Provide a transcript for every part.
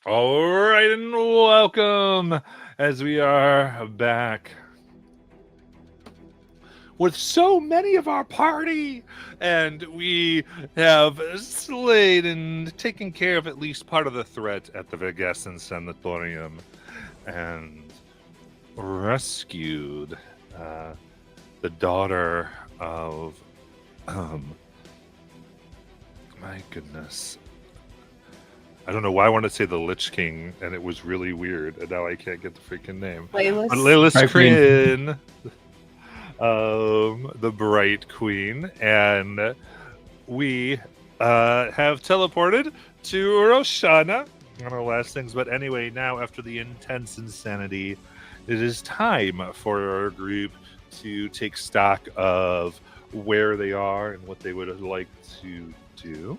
All right, and welcome as we are back with so many of our party, and we have slayed and taken care of at least part of the threat at the Vegasan Sanatorium, and rescued the daughter of, my goodness, I don't know why I wanted to say the Lich King, and it was really weird, and now I can't get the freaking name. But Layla's Bright Queen. Kryn, the Bright Queen, and we have teleported to Roshana on our last things. But anyway, now after the intense insanity, it is time for our group to take stock of where they are and what they would like to do.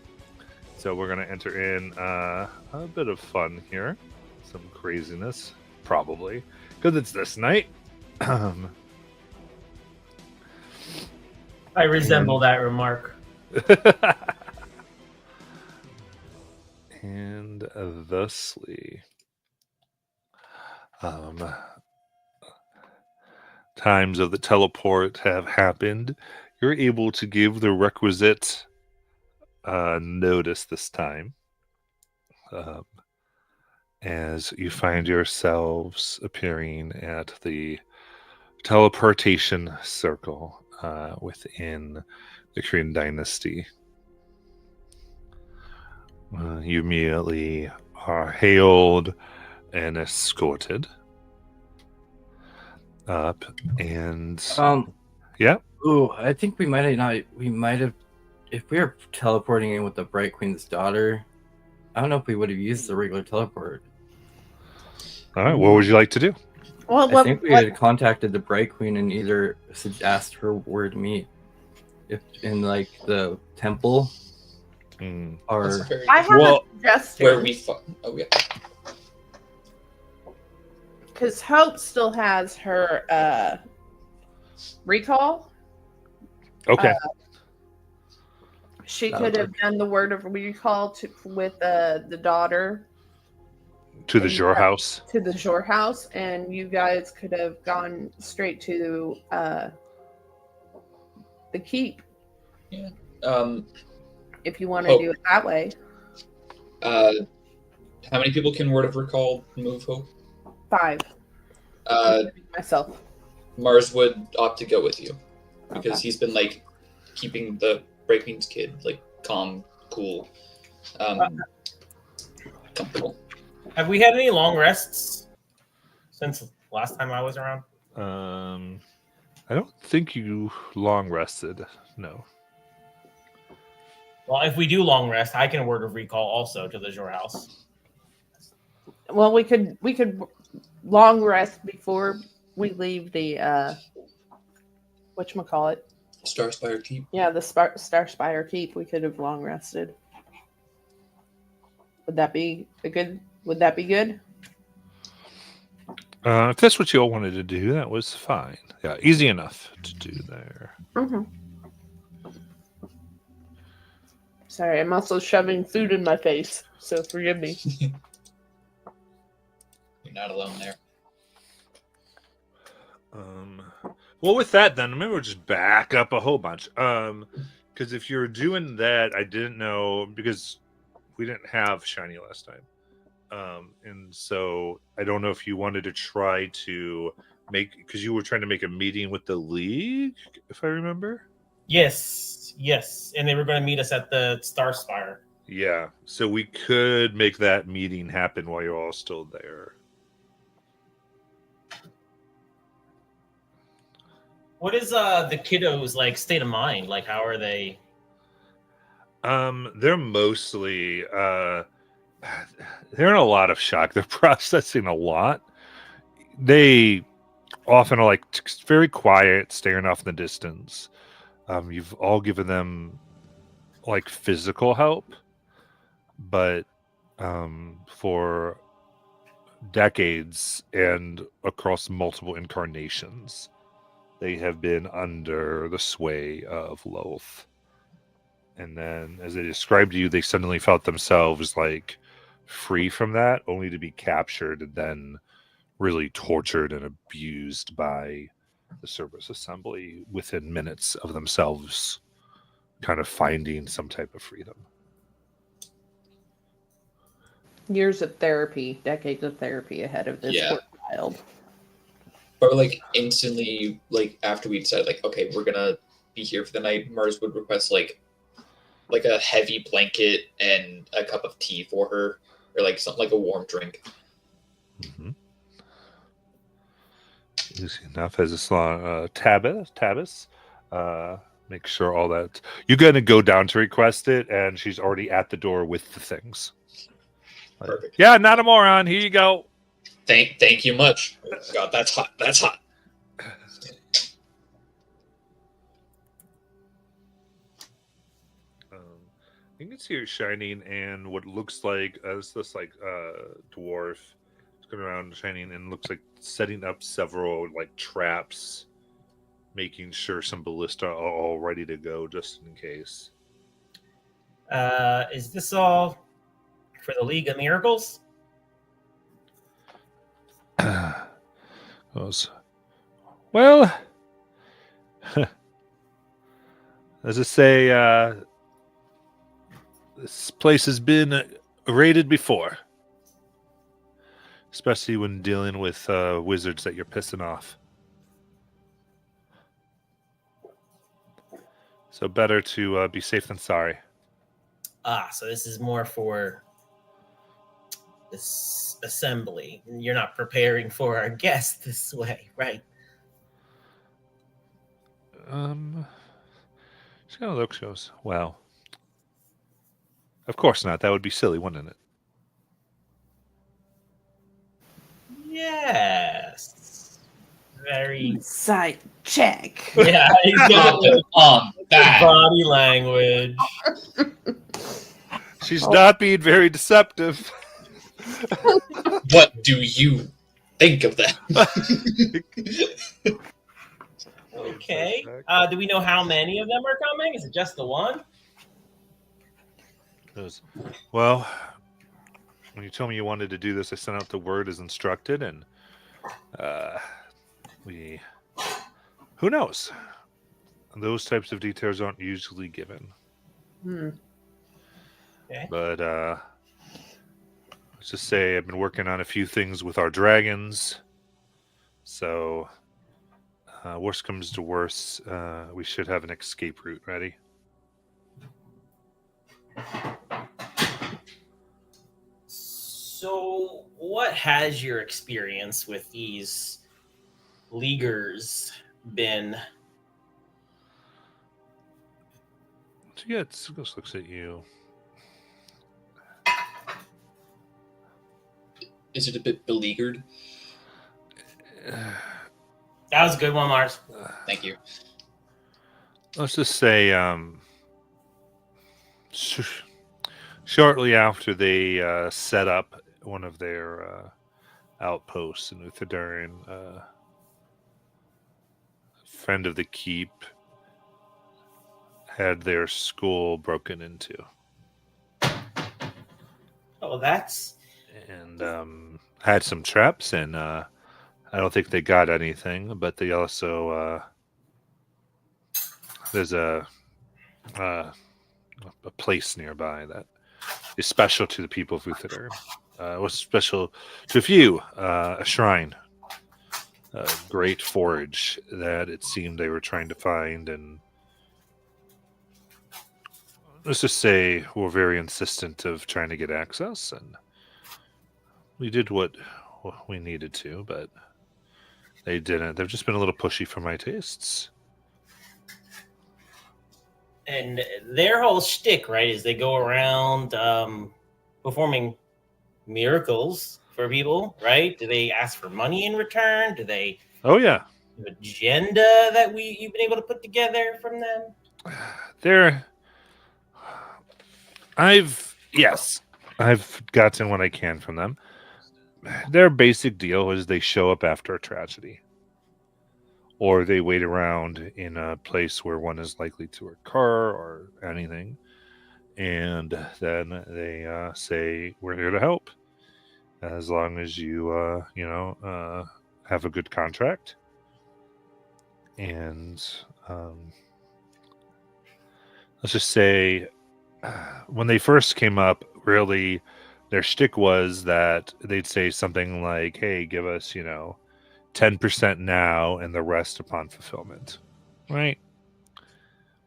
So we're going to enter in a bit of fun here. Some craziness, probably, because it's this night. I resemble that remark. And thusly, times of the teleport have happened. You're able to give the requisite notice this time, as you find yourselves appearing at the teleportation circle within the Korean dynasty. You immediately are hailed and escorted up, and yeah. Ooh, I think we might have, if we were teleporting in with the Bright Queen's daughter, I don't know if we would have used the regular teleport. All right, what would you like to do? Well, I think we had contacted the Bright Queen and either asked her where to meet, if in like the temple, or I have a suggestion. Where we because Hope still has her recall. Okay. She could have done the word of recall with the daughter to the Jor house. To the Jor house, and you guys could have gone straight to the keep. Yeah. If you want to do it that way. How many people can word of recall move, Hope? 5. Myself. Mars would opt to go with you because he's been like keeping the Bright Queen's kid like calm, cool, comfortable. Have we had any long rests since last time I was around? I don't think you long rested. No. Well, if we do long rest, I can word of recall also to the Jor house. Well, we could long rest before we leave the whatchamacallit? Starspire Keep. Yeah, the Starspire Keep. We could have long rested. Would that be good? Would that be good? If that's what you all wanted to do, that was fine. Yeah, easy enough to do there. Mm-hmm. Sorry, I'm also shoving food in my face, so forgive me. You're not alone there. Well, with that, then maybe we'll just back up a whole bunch. Because if you're doing that, I didn't know because we didn't have Shiny last time. And so I don't know if you wanted to try to because you were trying to make a meeting with the League, if I remember. Yes, and they were going to meet us at the Starspire. Yeah, so we could make that meeting happen while you're all still there. What is the kiddos like state of mind? Like, how are they? They're mostly they're in a lot of shock. They're processing a lot. They often are like very quiet, staring off in the distance. You've all given them like physical help, but for decades and across multiple incarnations, they have been under the sway of Loth. And then, as they described to you, they suddenly felt themselves like free from that, only to be captured and then really tortured and abused by the Cerberus Assembly within minutes of themselves kind of finding some type of freedom. Years of therapy, decades of therapy ahead of this Yeah. poor child. But like instantly, like after we decided, like, okay, we're gonna be here for the night, Mars would request like a heavy blanket and a cup of tea for her, or like something like a warm drink. Mm-hmm. Easy enough as a slot. Tabis. Make sure all that. You're going to go down to request it, and she's already at the door with the things. Like, Perfect. yeah, not a moron. Here you go. Thank you much. Oh, God, that's hot. That's hot. You can see her shining, and what looks like this like dwarf is going around shining, and looks like setting up several like traps, making sure some ballista are all ready to go just in case. Is this all for the League of Miracles? Goes, well, as I say, this place has been raided before, especially when dealing with wizards that you're pissing off. So better to be safe than sorry. So this is more for this assembly. You're not preparing for our guests this way, right? She kind of looks, goes, well, of course not. That would be silly, wouldn't it? Yes. Very. Insight check. Yeah, he's got the That. body language. She's not being very deceptive. What do you think of that? Okay. Do we know how many of them are coming? Is it just the one? Goes, well, when you told me you wanted to do this, I sent out the word as instructed, and who knows? Those types of details aren't usually given. Okay. But let's just say I've been working on a few things with our dragons. So, worst comes to worst, we should have an escape route ready. So, what has your experience with these leaguers been? So yeah, Ghost looks at you. Is it a bit beleaguered? That was a good one, Mars. Thank you. Let's just say, shortly after they set up one of their outposts in Uthadarin, a friend of the keep had their school broken into. Oh, that's And had some traps, and I don't think they got anything, but they also there's a place nearby that is special to the people of Uthadar. Was special to a few, a shrine, a great forage that it seemed they were trying to find, and let's just say we're very insistent of trying to get access, and we did what we needed to, but they didn't. They've just been a little pushy for my tastes. and their whole shtick, right, is they go around performing miracles for people, right? Do they ask for money in return? Do they Oh yeah, have an agenda that you've been able to put together from them? I've gotten what I can from them. Their basic deal is they show up after a tragedy, or they wait around in a place where one is likely to occur or anything, And then they say, "We're here to help, as long as you, have a good contract." And let's just say, when they first came up, really, their shtick was that they'd say something like, "Hey, give us, 10% now and the rest upon fulfillment." Right?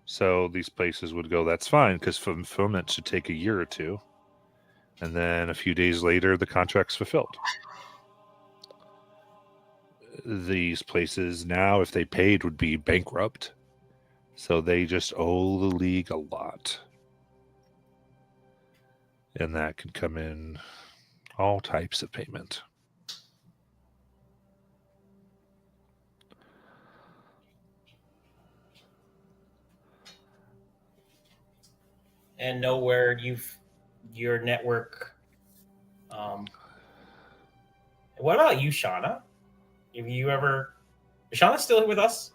So these places would go, "That's fine, because fulfillment should take a year or two." And then a few days later, the contract's fulfilled. These places now, if they paid, would be bankrupt. So they just owe the league a lot. And that can come in all types of payment. And know where your network. What about you, Shauna? Have you ever? Is Shauna still with us?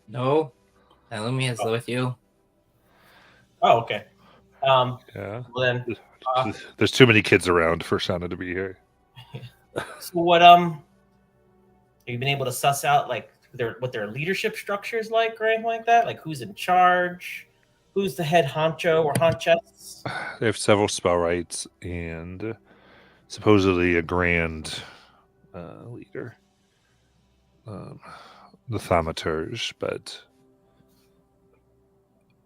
No, Elumi is with you. Oh, okay. Yeah. Well then, There's too many kids around for Shauna to be here. so what? Have you been able to suss out like what their leadership structure is like, or anything like that? Like who's in charge? Who's the head honcho or honchess? They have several spell rights and supposedly a grand leader, the thaumaturge. But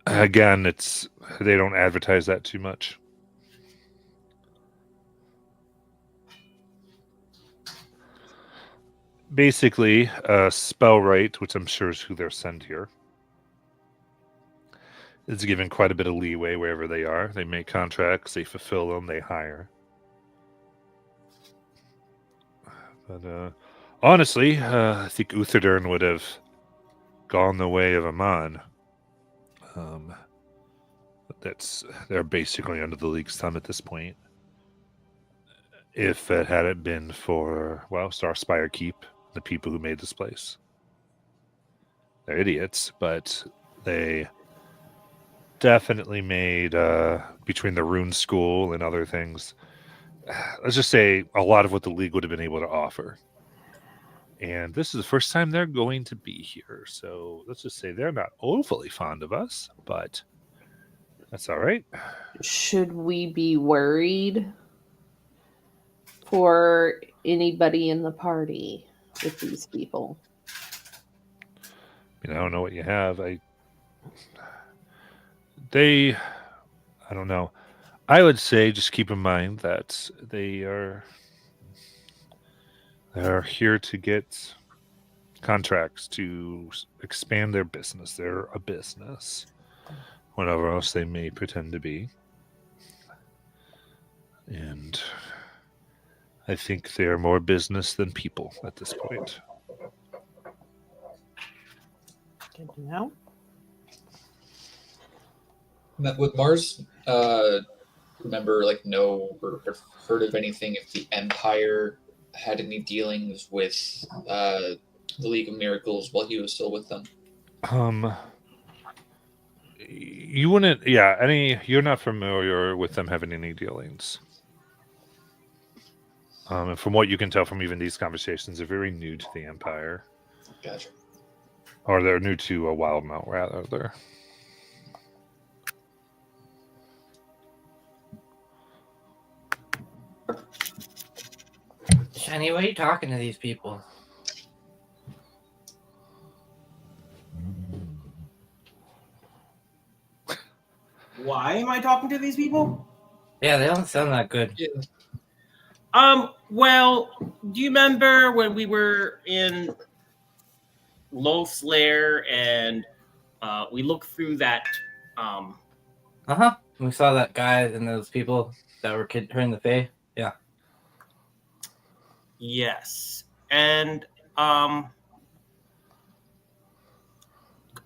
again, they don't advertise that too much. Basically, spell right, which I'm sure is who they're sent here, is given quite a bit of leeway wherever they are. They make contracts, they fulfill them, they hire. But honestly, I think Utherdern would have gone the way of Aman. They're basically under the league's thumb at this point. If it hadn't been for, Starspire Keep, the people who made this place. They're idiots, but they definitely made, between the Rune School and other things, let's just say a lot of what the league would have been able to offer. And this is the first time they're going to be here, so let's just say they're not overly fond of us, but that's all right. Should we be worried for anybody in the party with these people? I don't know what you have. I don't know. I would say just keep in mind that they're here to get contracts to expand their business. They're a business, whatever else they may pretend to be. And I think they're more business than people at this point. Good to know. Would Mars remember, know or have heard of anything if the Empire had any dealings with the League of Miracles while he was still with them? You wouldn't, you're not familiar with them having any dealings. And from what you can tell from even these conversations, they're very new to the Empire. Gotcha. Or they're new to a Wildmount, rather. Shiny, why are you talking to these people? Why am I talking to these people? Yeah, they don't sound that good. Yeah. Well, do you remember when we were in Loth's lair and we looked through that? We saw that guy and those people that were hurting the Fae. Yeah. Yes, and I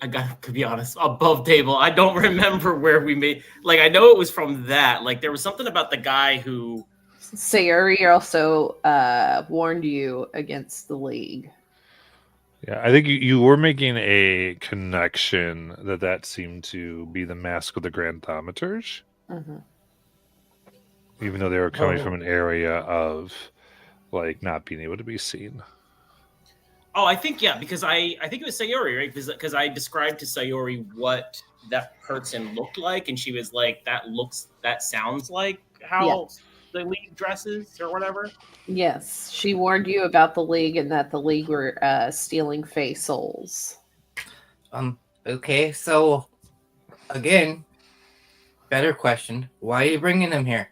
got to be honest, above table, I don't remember where we made. I know it was from that. There was something about the guy who. Sayuri also warned you against the league. Yeah, I think you were making a connection that seemed to be the mask of the Grand Thaumaturge, Mhm. even though they were coming from Oh. an area of like not being able to be seen. Oh, I think because I think it was Sayori, right? Because I described to Sayori what that person looked like, and she was like, that sounds like how Yes. the league dresses or whatever. Yes, she warned you about the league and that the league were stealing Fey souls. Okay, so again, better question. Why are you bringing them here?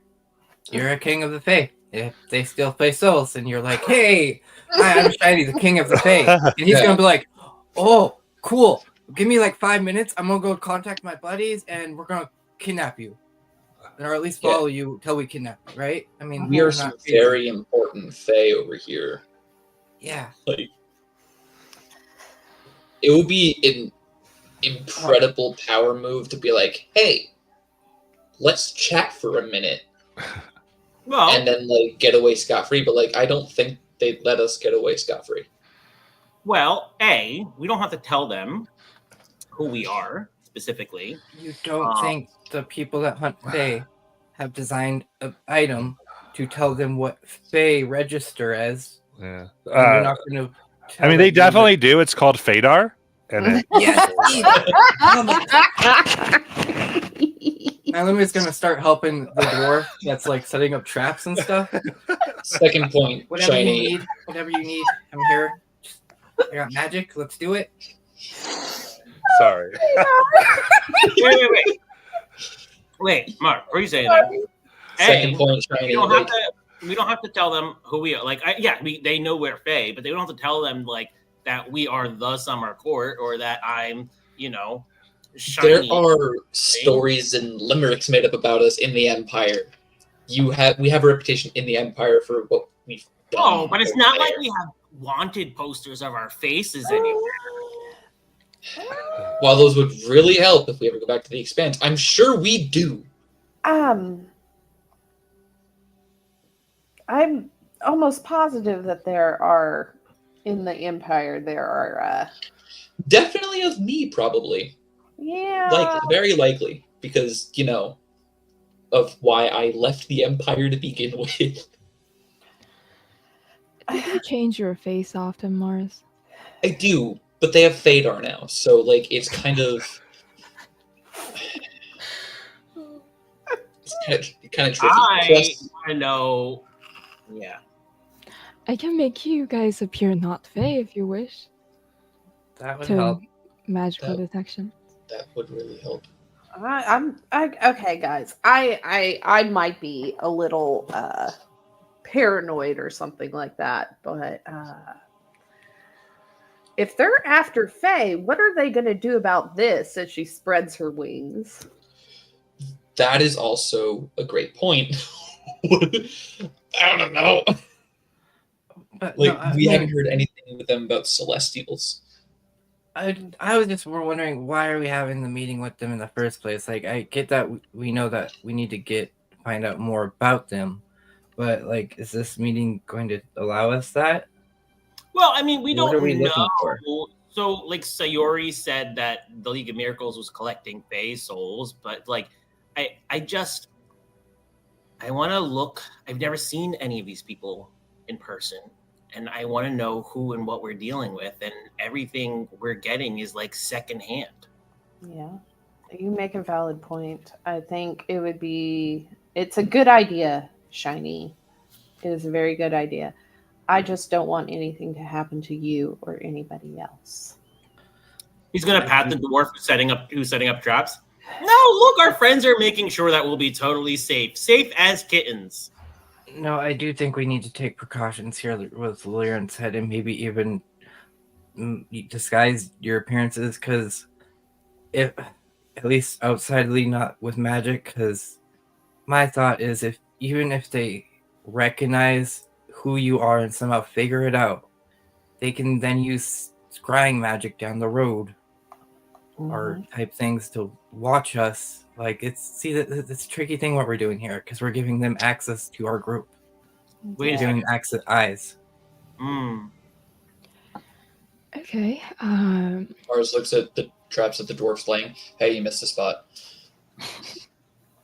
You're a king of the Fae. If they steal Fae souls and you're like, hey, hi, I'm Shiny, the king of the Fae. And he's Yeah. going to be like, oh, cool. Give me like 5 minutes. I'm going to go contact my buddies and we're going to kidnap you. Or at least Yeah. follow you until we kidnap you, right? I mean, We are we're some not crazy. very important Fae over here. Yeah. Like, it would be an incredible power move to be like, hey, let's chat for a minute Well, and then like get away scot-free. But like, I don't think they'd let us get away scot-free. we don't have to tell them who we are specifically. You don't think the people that hunt Fae have designed an item to tell them what Fae register as? Yeah. And you're not going to I mean, they definitely do. It's called Fadar. And it, Yes. Now Lumi's gonna start helping the dwarf that's like setting up traps and stuff. Second point, Whatever Shiny. you need, I'm here. I got magic. Let's do it. sorry. Wait, Mark, what are you saying there? Second point, Shiny. We don't Like, have to tell them who we are. Like, they know we're Fae, but they don't have to tell them like that we are the Summer Court or that I'm, there Shiny. are stories and limericks made up about us in the Empire. We have a reputation in the Empire for what we've done. Oh, but it's not there. like we have wanted posters of our faces anywhere. While those would really help if we ever go back to the Expanse, I'm sure we do. I'm almost positive that there are in the Empire. There are. Definitely of me, probably. Yeah. Like, very likely. Because, of why I left the Empire to begin with. Did you change your face often, Mars? I do, but they have Fadar now, so, like, it's kind of... It's kind of tricky. I Plus, want to know. Yeah. I can make you guys appear not Fae if you wish. That would To help. magical That- detection. that would really help. Okay, guys. I might be a little paranoid or something like that, but if they're after Faye, what are they going to do about this? As she spreads her wings. That is also a great point. I don't know. But Like, no, we haven't heard anything with them about Celestials. I was just more wondering, why are we having the meeting with them in the first place? Like, I get that we know that we need to find out more about them, but like, is this meeting going to allow us that? Well, I mean, we What don't are we know. looking for? So, like, Sayori said that the League of Miracles was collecting Fae souls, but like, I want to look. I've never seen any of these people in person, and I want to know who and what we're dealing with, and everything we're getting is like secondhand. Yeah, you make a valid point. I think it's a good idea, Shiny. It is a very good idea. I just don't want anything to happen to you or anybody else. He's gonna pat the dwarf who's setting up traps. No, look, our friends are making sure that we'll be totally safe as kittens. No, I do think we need to take precautions here with Lyran's head and maybe even disguise your appearances, because if at least outsidely, not with magic, because my thought is even if they recognize who you are and somehow figure it out, they can then use scrying magic down the road or type things to watch us. Like, it's a tricky thing what we're doing here, because we're giving them access to our group. Wait a We're second. giving access eyes. Okay. Mars looks at the traps that the dwarf's laying. Hey, you missed a spot.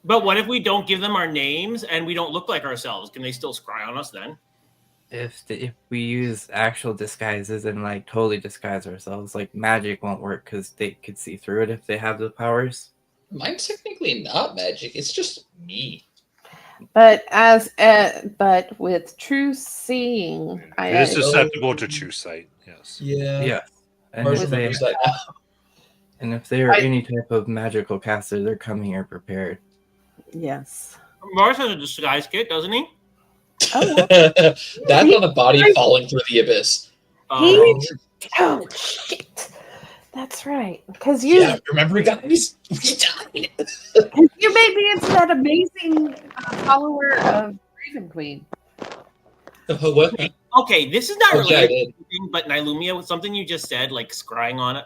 But what if we don't give them our names and we don't look like ourselves? Can they still scry on us then? If we use actual disguises and like totally disguise ourselves, like magic won't work because they could see through it if they have the powers. Mine's technically not magic. It's just me. But but with true seeing, It is susceptible to true sight. Yes. Yeah. Yeah. And Mars if they remembers that now. and if they are any type of magical caster, they're coming here prepared. yes. Mars has a disguise kit, doesn't he? Oh, That's on a body falling through the abyss. Oh, oh shit. That's right. Because you Yeah, remember, guys? We died. you made me into that amazing follower of Raven Queen. What? okay. This is not Oh, yeah, I related did. to anything, but Nilumia, with something you just said, like scrying on it,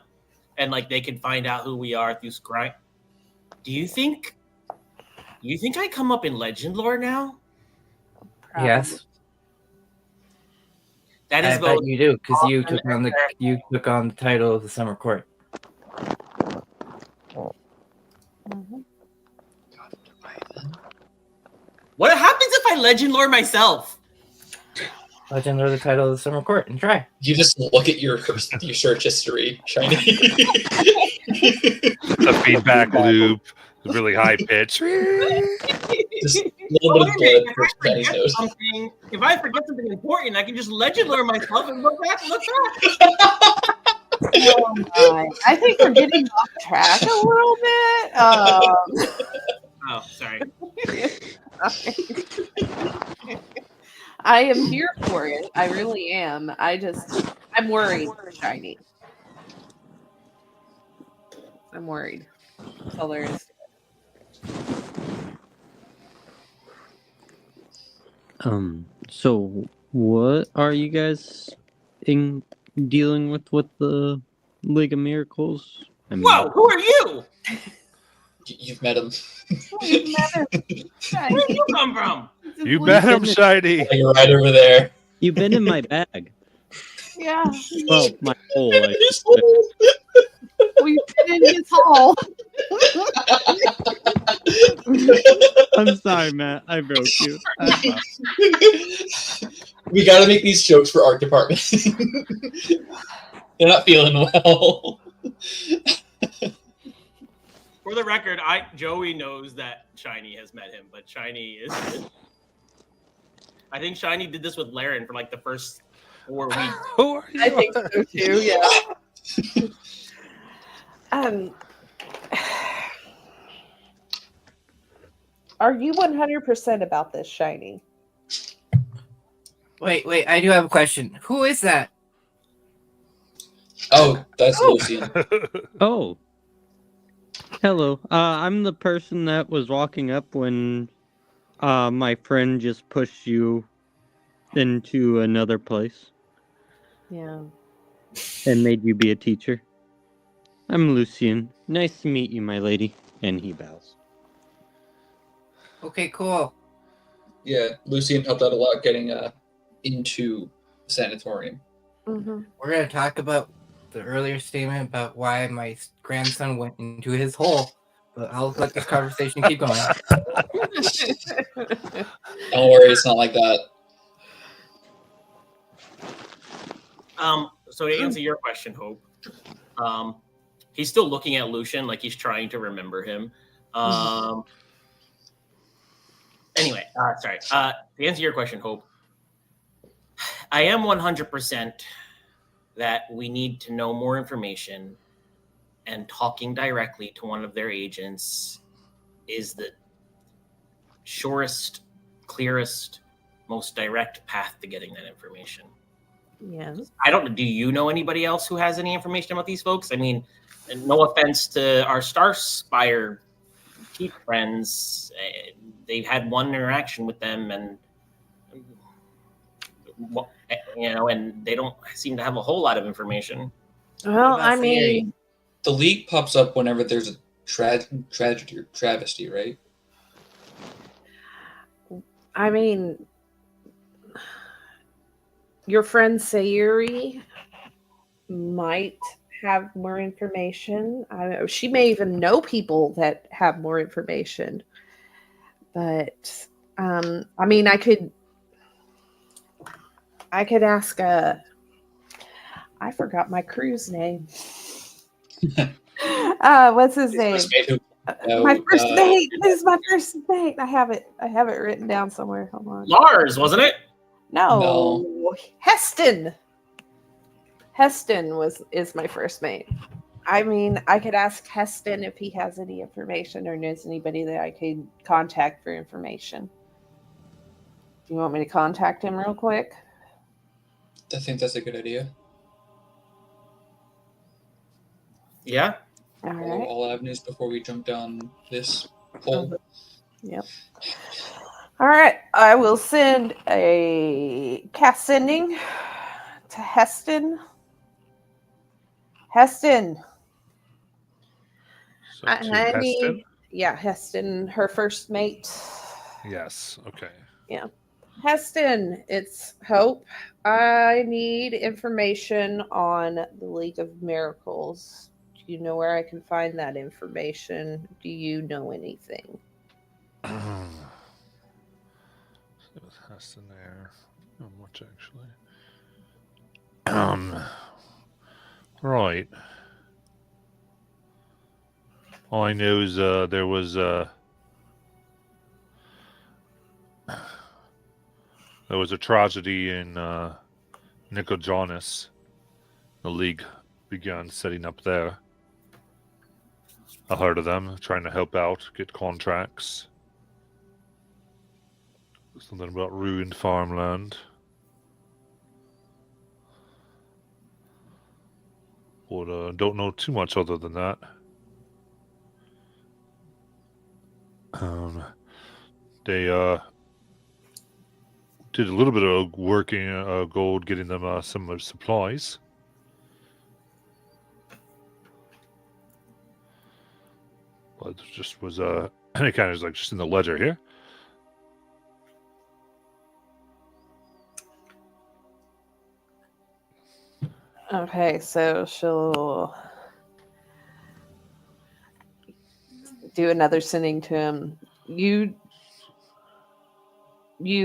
and like they can find out who we are through scrying. Do you think I come up in legend lore now? Yes, That I is bet both you do because you awesome took on the title of the Summer Court. Mhm. What happens if I legend lore myself? Legend of the title of the Summer Court and try. You just look at your search history, Shiny. The feedback loop, the really high pitch. Just a little bit of blood If for I Shiny's forget nose. something, if I forget something important, I can just legend lore myself and look back. Oh my. I think we're getting off track a little bit. Oh, sorry. I am here for it. I really am. I'm worried, Shiny. I'm worried. That's all there is. So what are you guys dealing with the League of Miracles? I mean, Whoa, who are you? You've met him. We've met him, Shiny. Where did you come from? You met him, Shiny. You're right over there. you've been in my bag. Yeah. Well, my hole. We've been in his hall. I'm sorry, Matt. I broke you. We gotta make these jokes for art department. They're not feeling well. For the record, Joey knows that Shiny has met him, but Shiny is. I think Shiny did this with Laren for like the first 4 weeks. Who are you? I think so too, yeah. Are you 100% about this, Shiny? Wait, I do have a question. Who is that? Oh, that's Lucian. Oh. Hello. I'm the person that was walking up when my friend just pushed you into another place Yeah. and made you be a teacher. I'm Lucian. Nice to meet you, my lady. And he bows. Okay, cool. Yeah, Lucian helped out a lot getting into the sanatorium. Mm-hmm. We're gonna talk about the earlier statement about why my grandson went into his hole, but I'll let this conversation keep going. Don't worry, it's not like that. So to answer your question, Hope, he's still looking at Lucian like he's trying to remember him. Anyway, sorry. To answer your question, Hope, I am 100% that we need to know more information, and talking directly to one of their agents is the surest, clearest, most direct path to getting that information. Yes. I don't. Do you know anybody else who has any information about these folks? I mean, no offense to our Star Spire keep friends. They've had one interaction with them, and and they don't seem to have a whole lot of information. Well, about I mean, The League pops up whenever there's a tragedy or travesty, right? your friend Sayuri might have more information. She may even know people that have more information. But I mean, I could ask I forgot my crew's name. What's his name? First mate who- My no, first mate. This is my first mate. I have it written down somewhere. Hold on. Lars, wasn't it? No. Heston. Heston is my first mate. I mean, I could ask Heston if he has any information or knows anybody that I could contact for information. Do you want me to contact him real quick? I think that's a good idea. Yeah. All right. All avenues before we jump down this hole. Yep. All right. I will send a cast sending to Heston. Heston. So to Heston? Yeah, Heston, her first mate. Yes. Okay. Yeah. Heston, it's Hope. I need information on the League of Miracles. Do you know where I can find that information? Do you know anything? Heston there. Not much actually. Right. All I know is there was a tragedy in Nicodranas. The League began setting up there. I heard of them trying to help out, get contracts. Something about ruined farmland. But don't know too much other than that. They did a little bit of working gold, getting them some supplies. But it just was it kind of is like just in the ledger here. Okay, so she'll do another sending to him. You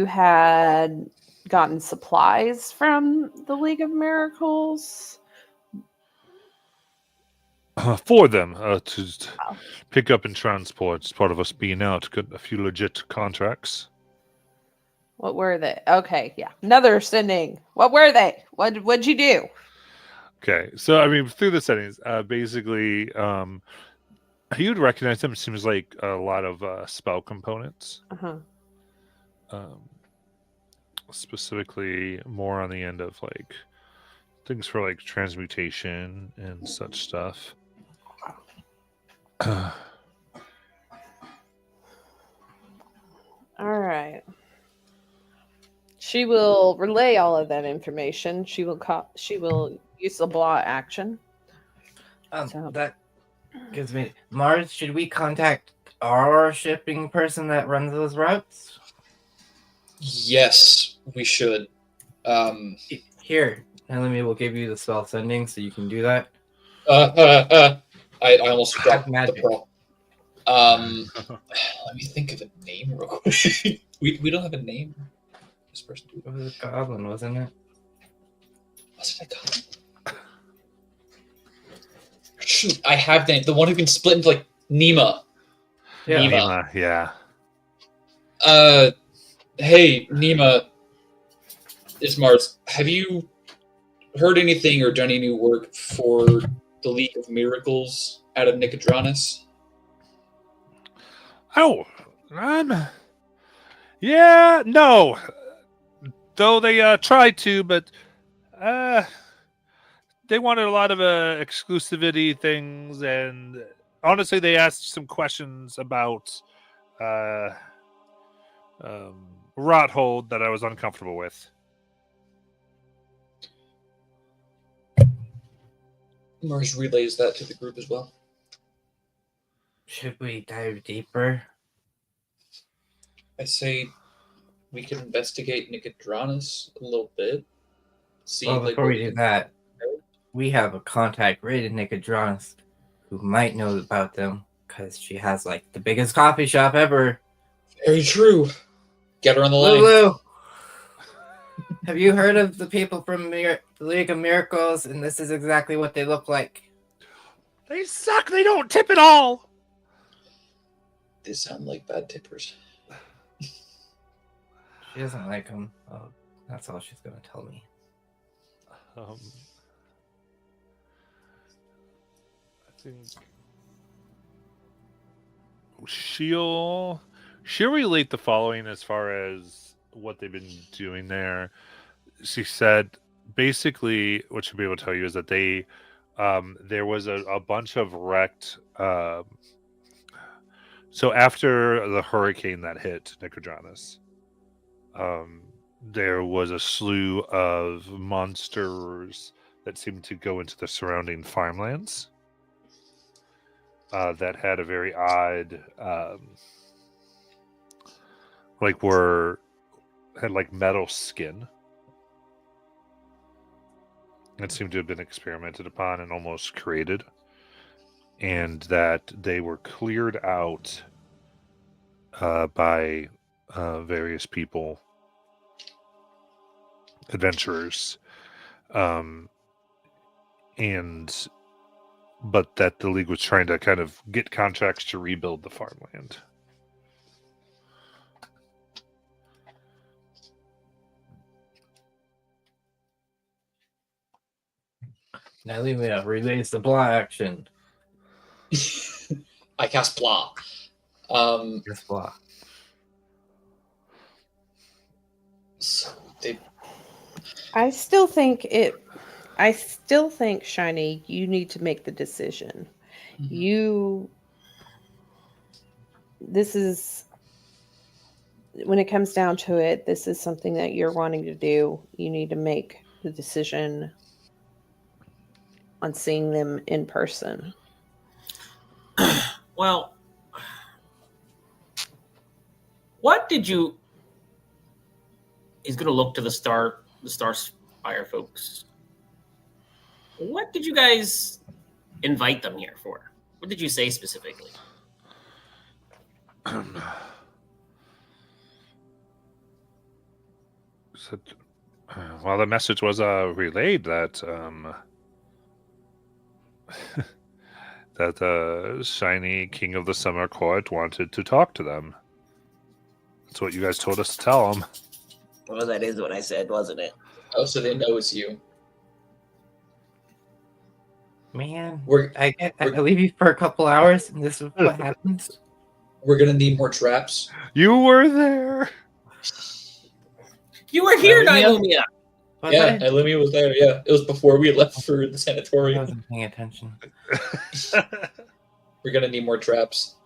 had gotten supplies from the League of Miracles? For them to pick up and transport as part of us being out. Got a few legit contracts. What were they? Okay, yeah. Another sending. What were they? What'd you do? Okay, so I mean, through the settings, basically, you'd recognize them. It seems like a lot of spell components. Uh-huh. Specifically, more on the end of like things for like transmutation and such stuff. All right. She will relay all of that information. She will use the law action. So- That gives me Mars. Should we contact our shipping person that runs those routes? Yes, we should. Here, Melanie will give you the spell sending, so you can do that. I almost dropped the Magic. prop. Let me think of a name real quick. we don't have a name. This person. It was a goblin, wasn't it? What's it called? Shoot, I have the one who can split into like Nima. Yeah. Nima. Yeah. Hey, Nima. It's Mars. Have you heard anything or done any work for the League of Miracles out of Nicodranas? Oh, yeah, no. Though they tried to, but they wanted a lot of exclusivity things, and honestly, they asked some questions about Rothold that I was uncomfortable with. Mars relays that to the group as well. Should we dive deeper? I say we can investigate Nicodranas a little bit. See, Well, like, before we do that, we have a contact right in Nicodranus who might know about them because she has like the biggest coffee shop ever. Very true. Get her on the line. Lulu, have you heard of the people from the League of Miracles? And this is exactly what they look like. They suck. They don't tip at all. They sound like bad tippers. She doesn't like them. Oh, that's all she's gonna tell me. I think she'll relate the following as far as what they've been doing there. She said basically what she'll be able to tell you is that they there was a bunch of wrecked so after the hurricane that hit Nicodranus, there was a slew of monsters that seemed to go into the surrounding farmlands that had a very odd had like metal skin. It seemed to have been experimented upon and almost created, and that they were cleared out by various people, adventurers, but that the League was trying to kind of get contracts to rebuild the farmland. Now leave me out. Release the blah action. I cast blah. Yes, blah. So they. I still think Shiny, you need to make the decision. This is, when it comes down to it, this is something that you're wanting to do. You need to make the decision on seeing them in person. Well, what did you? He's gonna look to the Starspire folks. What did you guys invite them here for? What did you say specifically? Well, the message was relayed that that the shiny King of the Summer Court wanted to talk to them. That's what you guys told us to tell them. Well, that is what I said, wasn't it? Oh, so they know it's you. Man, I leave you for a couple hours, and this is what happens. We're gonna need more traps. You were there. You were here, Nylumia. Yeah, Nylumia was there. Yeah, it was before we left for the I sanatorium. wasn't paying attention. We're gonna need more traps.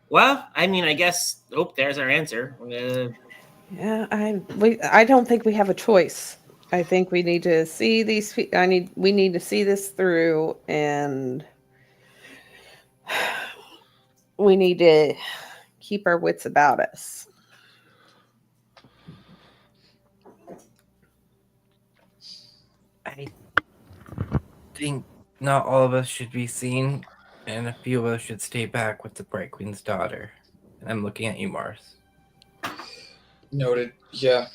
Well, I mean, I guess. Oh, there's our answer. Yeah, I don't think we have a choice. I think we need to see these. We need to see this through, and we need to keep our wits about us. I think not all of us should be seen, and a few of us should stay back with the Bright Queen's daughter. And I'm looking at you, Mars. Noted. Yeah.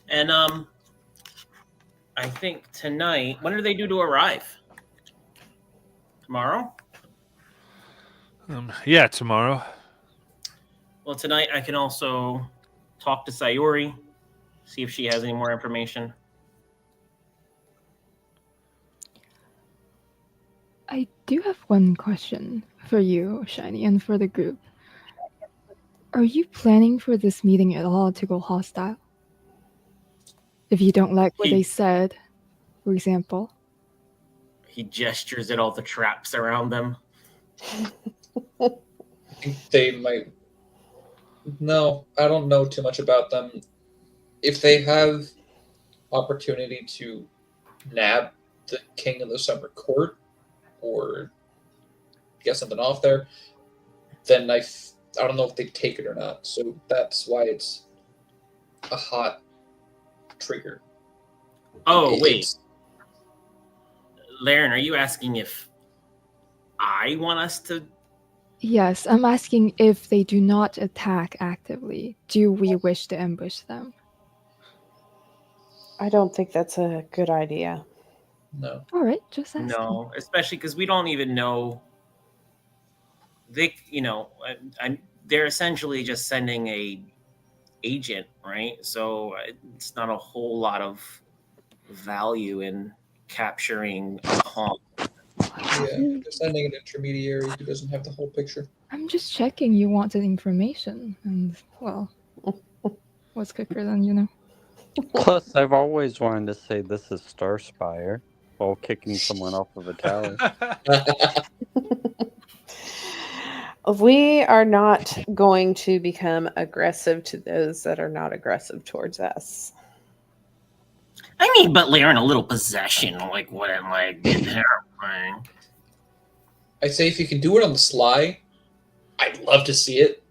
And I think tonight. When are they due to arrive? Tomorrow? Yeah, tomorrow. Well, tonight I can also talk to Sayori, see if she has any more information. I do have one question for you, Shiny, and for the group. Are you planning for this meeting at all to go hostile? If you don't like what they said, for example. He gestures at all the traps around them. I think they might. No, I don't know too much about them. If they have opportunity to nab the King of the Summer Court or get something off there, then I don't know if they take it or not. So that's why it's a hot trigger. Oh, wait. It's- Laren, are you asking if I want us to? Yes, I'm asking if they do not attack actively, do we wish to ambush them? I don't think that's a good idea. No. All right, just asking. No, especially because we don't even know. They're essentially just sending a agent, right? So it's not a whole lot of value in capturing a pawn. Yeah, they're sending an intermediary who doesn't have the whole picture. I'm just checking you wanted information, and well, what's quicker than Plus, I've always wanted to say this is Starspire while kicking someone off of a tower. We are not going to become aggressive to those that are not aggressive towards us. I mean, but Laren, a little possession, like what I'm like terrifying. I'd say if you can do it on the sly, I'd love to see it.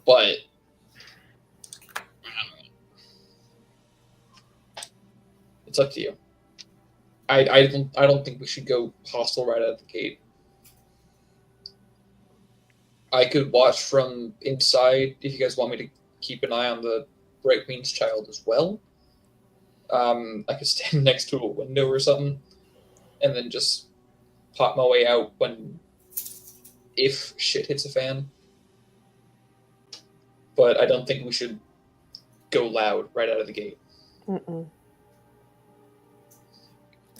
But it's up to you. I don't think we should go hostile right out of the gate. I could watch from inside if you guys want me to keep an eye on the Bright Queen's child as well. I could stand next to a window or something, and then just pop my way out if shit hits a fan. But I don't think we should go loud right out of the gate. Mm-mm.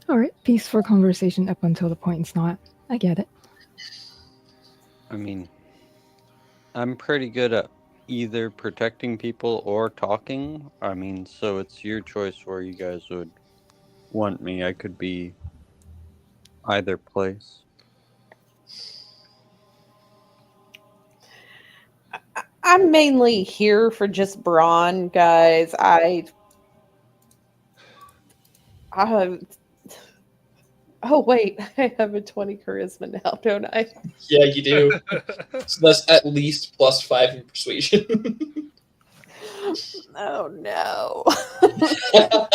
All right, peaceful conversation up until the point it's not. I get it. I mean, I'm pretty good at either protecting people or talking. I mean, so it's your choice where you guys would want me. I could be either place. I'm mainly here for just brawn, guys. I oh wait, I have a 20 charisma now, don't I? Yeah, you do. So that's at least +5 in persuasion. Oh no.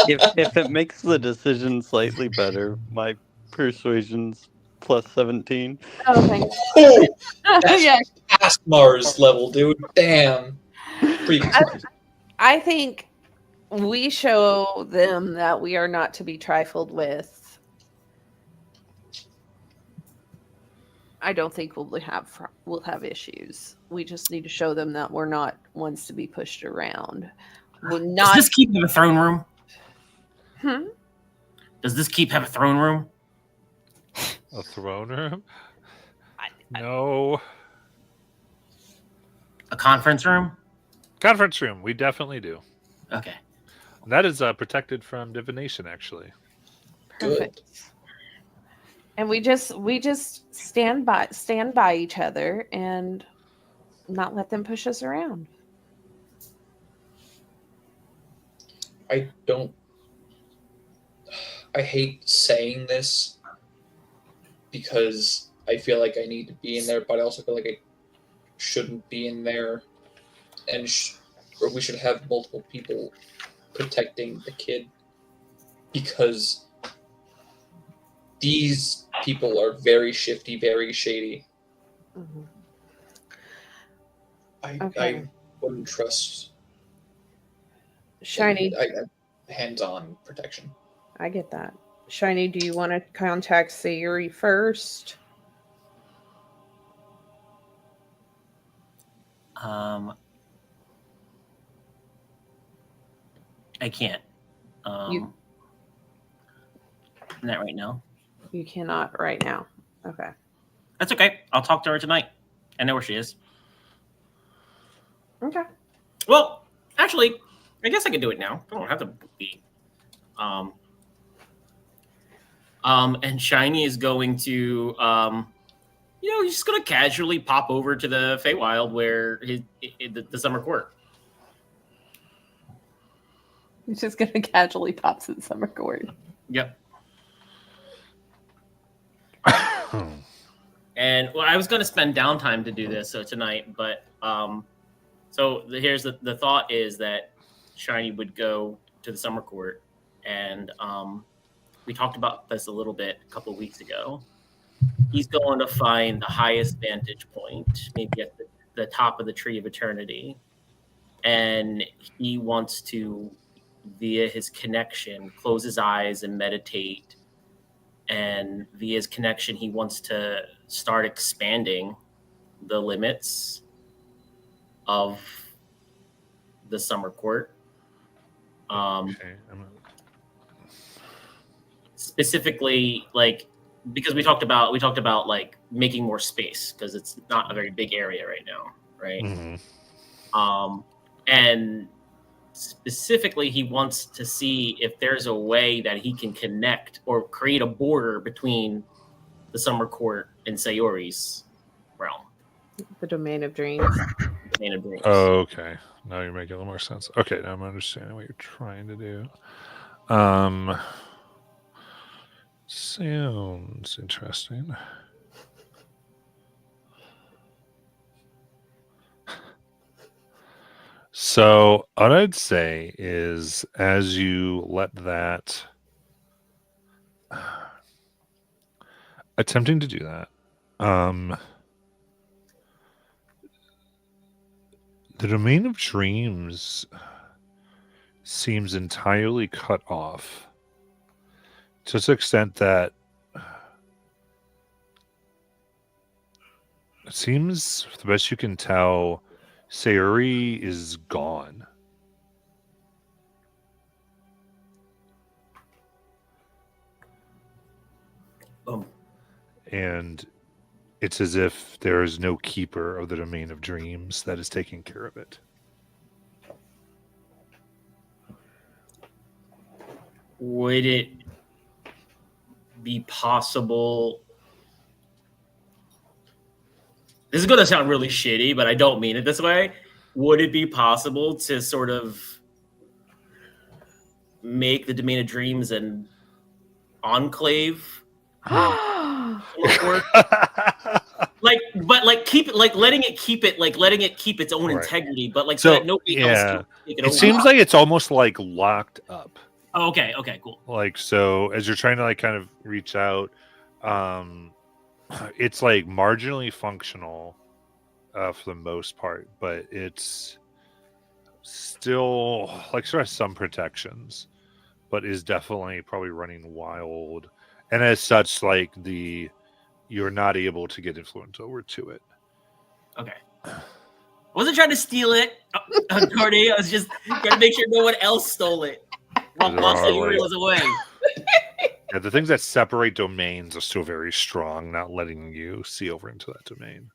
If it makes the decision slightly better, my persuasion's +17. Oh, thanks. Oh, that's Yeah, past Mars level, dude. Damn. Pretty good. I think we show them that we are not to be trifled with. I don't think we'll have issues. We just need to show them that we're not ones to be pushed around. We're Does not. this keep have a throne room? Hmm? Does this keep have a throne room? A throne room? I- No. A conference room? Conference room. We definitely do. Okay. That is protected from divination, actually. Perfect. And we just stand by each other and not let them push us around. I hate saying this because I feel like I need to be in there, but I also feel like I shouldn't be in there, and or we should have multiple people protecting the kid because these people are very shifty, very shady. Mm-hmm. I wouldn't trust Shiny, hands-on protection. I get that. Shiny, do you want to contact Sayuri first? I can't. Not right now. You cannot right now. Okay. That's okay. I'll talk to her tonight. I know where she is. Okay. Well, actually, I guess I can do it now. I don't have to be. And Shiny is going to, he's just going to casually pop over to the Feywild where the summer court. He's just going to casually pop to the summer court. Yep. And well, I was going to spend downtime to do this tonight, but here's the thought is that Shiny would go to the summer court and we talked about this a little bit a couple of weeks ago. He's going to find the highest vantage point, maybe at the top of the Tree of Eternity, and he wants to, via his connection, close his eyes and meditate. And via his connection, he wants to start expanding the limits of the Summer Court. Okay. Specifically, like, because we talked about like making more space, because it's not a very big area right now, right? Mm-hmm. And specifically, he wants to see if there's a way that he can connect or create a border between the Summer Court and Sayori's realm. The domain of dreams. Domain of dreams. Oh, okay. Now you're making a little more sense. Okay, now I'm understanding what you're trying to do. Sounds interesting. So what I'd say is, as you let that, attempting to do that, the domain of dreams seems entirely cut off, to the extent that it seems, the best you can tell, Sayuri is gone. And it's as if there is no keeper of the domain of dreams that is taking care of it. Would it be possible? This is going to sound really shitty, but I don't mean it this way. Would it be possible to sort of make the domain of dreams an enclave? Keep it, letting it keep its own integrity, but so that nobody else can take it over. It seems like it's almost like locked up. Oh, okay, cool. Like, so as you're trying to like kind of reach out, it's like marginally functional for the most part, but it's still like sort of some protections, but is definitely probably running wild. And as such, like you're not able to get influence over to it. Okay. I wasn't trying to steal it, Cordy. I was just trying to make sure no one else stole it while Sayuri was away. Yeah, the things that separate domains are still very strong, not letting you see over into that domain.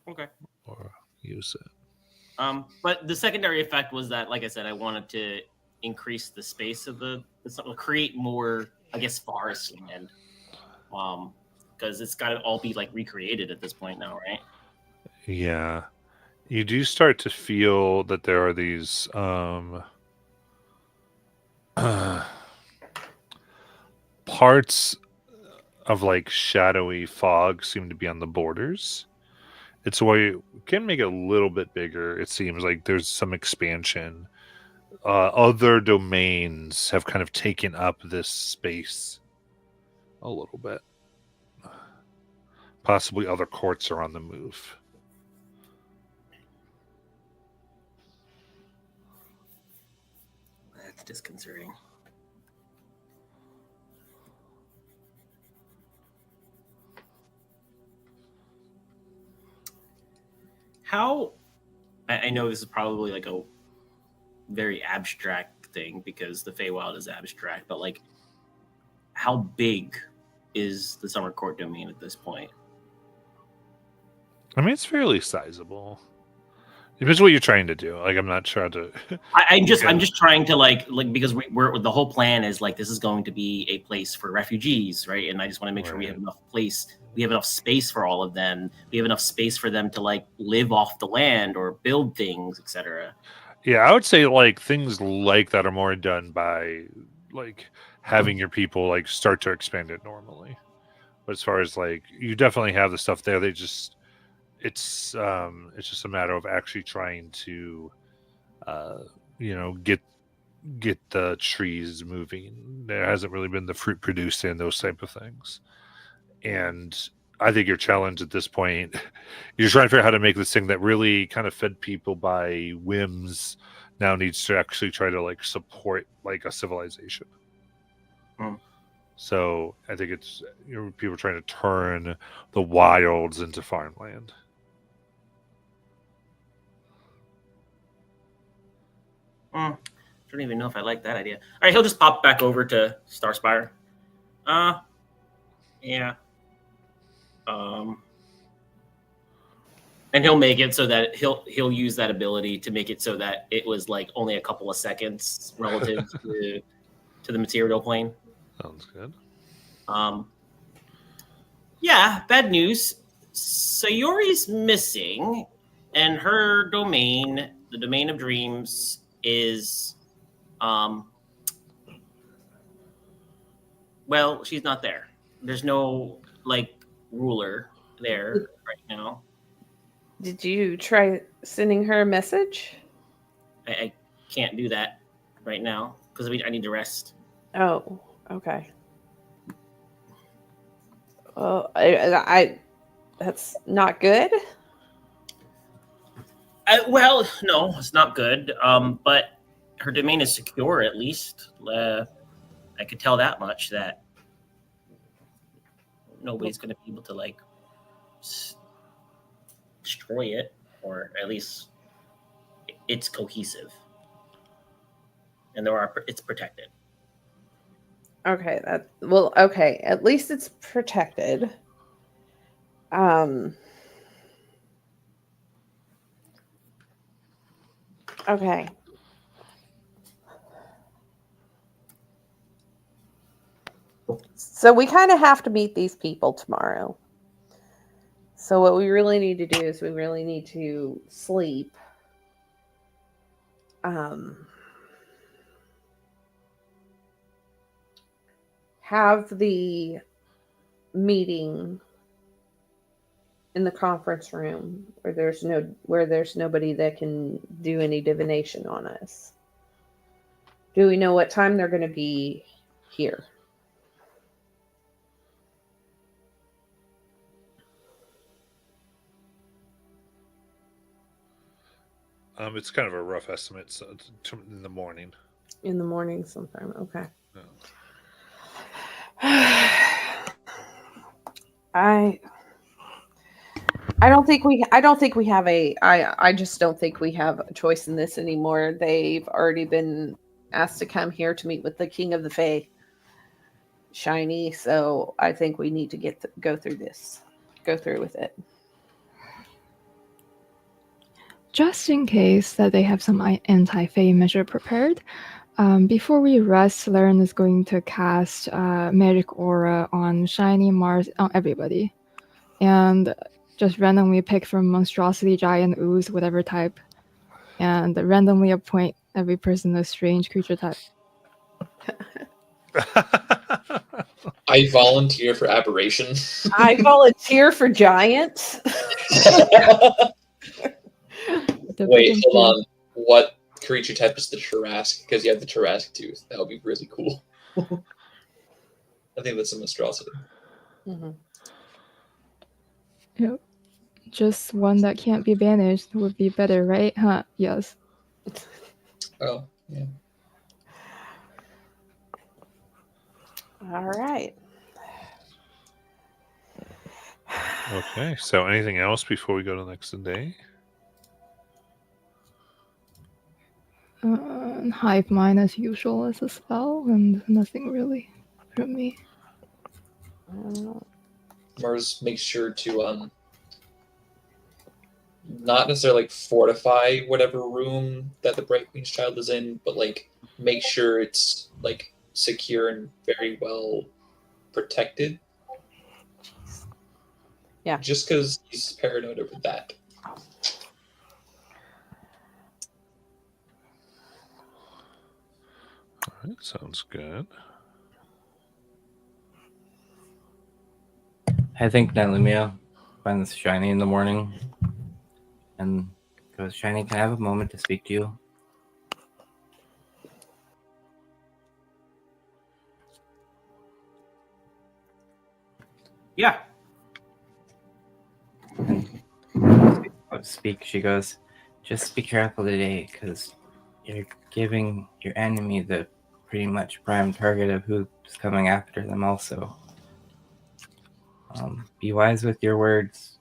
Okay. Or use it. But the secondary effect was that, like I said, I wanted to increase the space of create more, I guess, forest land. Because it's got to all be like recreated at this point now, right? Yeah. You do start to feel that there are these parts of like shadowy fog seem to be on the borders. It's why you can make it a little bit bigger. It seems like there's some expansion. Other domains have kind of taken up this space a little bit. Possibly other courts are on the move. That's disconcerting. How, I know this is probably like a very abstract thing because the Feywild is abstract, but like, how big is the Summer Court domain at this point? I mean, it's fairly sizable. Depends what you're trying to do. Like, I'm not trying to. I'm just trying to like because we're the whole plan is like this is going to be a place for refugees, right? And I just want to make sure we have enough place. We have enough space for all of them. We have enough space for them to like live off the land or build things, etc. Yeah, I would say like things like that are more done by like having your people like start to expand it normally. But as far as like you definitely have the stuff there, it's just a matter of actually trying to get get the trees moving. There hasn't really been the fruit produced and those type of things. And I think your challenge at this point, you're trying to figure out how to make this thing that really kind of fed people by whims now needs to actually try to like support like a civilization. Hmm. So I think it's people trying to turn the wilds into farmland. I don't even know if I like that idea. All right, he'll just pop back over to Starspire. Yeah. And he'll make it so that he'll use that ability to make it so that it was like only a couple of seconds relative to the material plane. Sounds good. Yeah, bad news. Sayori's missing, and her domain, the domain of dreams, is well, she's not there. There's no like ruler there right now. Did you try sending her a message? I can't do that right now because I need to rest. Oh, okay. Well, I that's not good. Well, no, it's not good. But her domain is secure at least. I could tell that much that nobody's going to be able to like destroy it, or at least it's cohesive, and it's protected. Okay, okay. At least it's protected. Okay. So we kind of have to meet these people tomorrow. So what we really need to do is we really need to sleep. Have the meeting in the conference room where there's nobody that can do any divination on us. Do we know what time they're going to be here? It's kind of a rough estimate. So in the morning. In the morning sometime. Okay. Yeah. I just don't think we have a choice in this anymore. They've already been asked to come here to meet with the King of the Fae, Shiny. So I think we need to go through with it. Just in case that they have some anti-Fae measure prepared, before we rest, Laren is going to cast Magic Aura on Shiny, Mars, on everybody. And just randomly pick from Monstrosity, Giant, Ooze, whatever type. And randomly appoint every person a strange creature type. I volunteer for Aberration. I volunteer for Giant. Wait, hold on. What creature type is the Tarrasque? Because you have the Tarrasque tooth. That would be really cool. I think that's a monstrosity. Mm-hmm. Yep. Just one that can't be banished would be better, right? Huh? Yes. Oh, yeah. All right. Okay, so anything else before we go to the next day? Hive mind as usual as a spell, and nothing really from me. Mars makes sure to not necessarily like fortify whatever room that the Bright Queen's child is in, but like make sure it's like secure and very well protected. Yeah. Just because he's paranoid over that. All right, sounds good. I think Nelumia finds Shiny in the morning and goes, Shiny, can I have a moment to speak to you? Yeah. Speak. She goes, just be careful today, because you're giving your enemy the pretty much prime target of who's coming after them. Also, be wise with your words,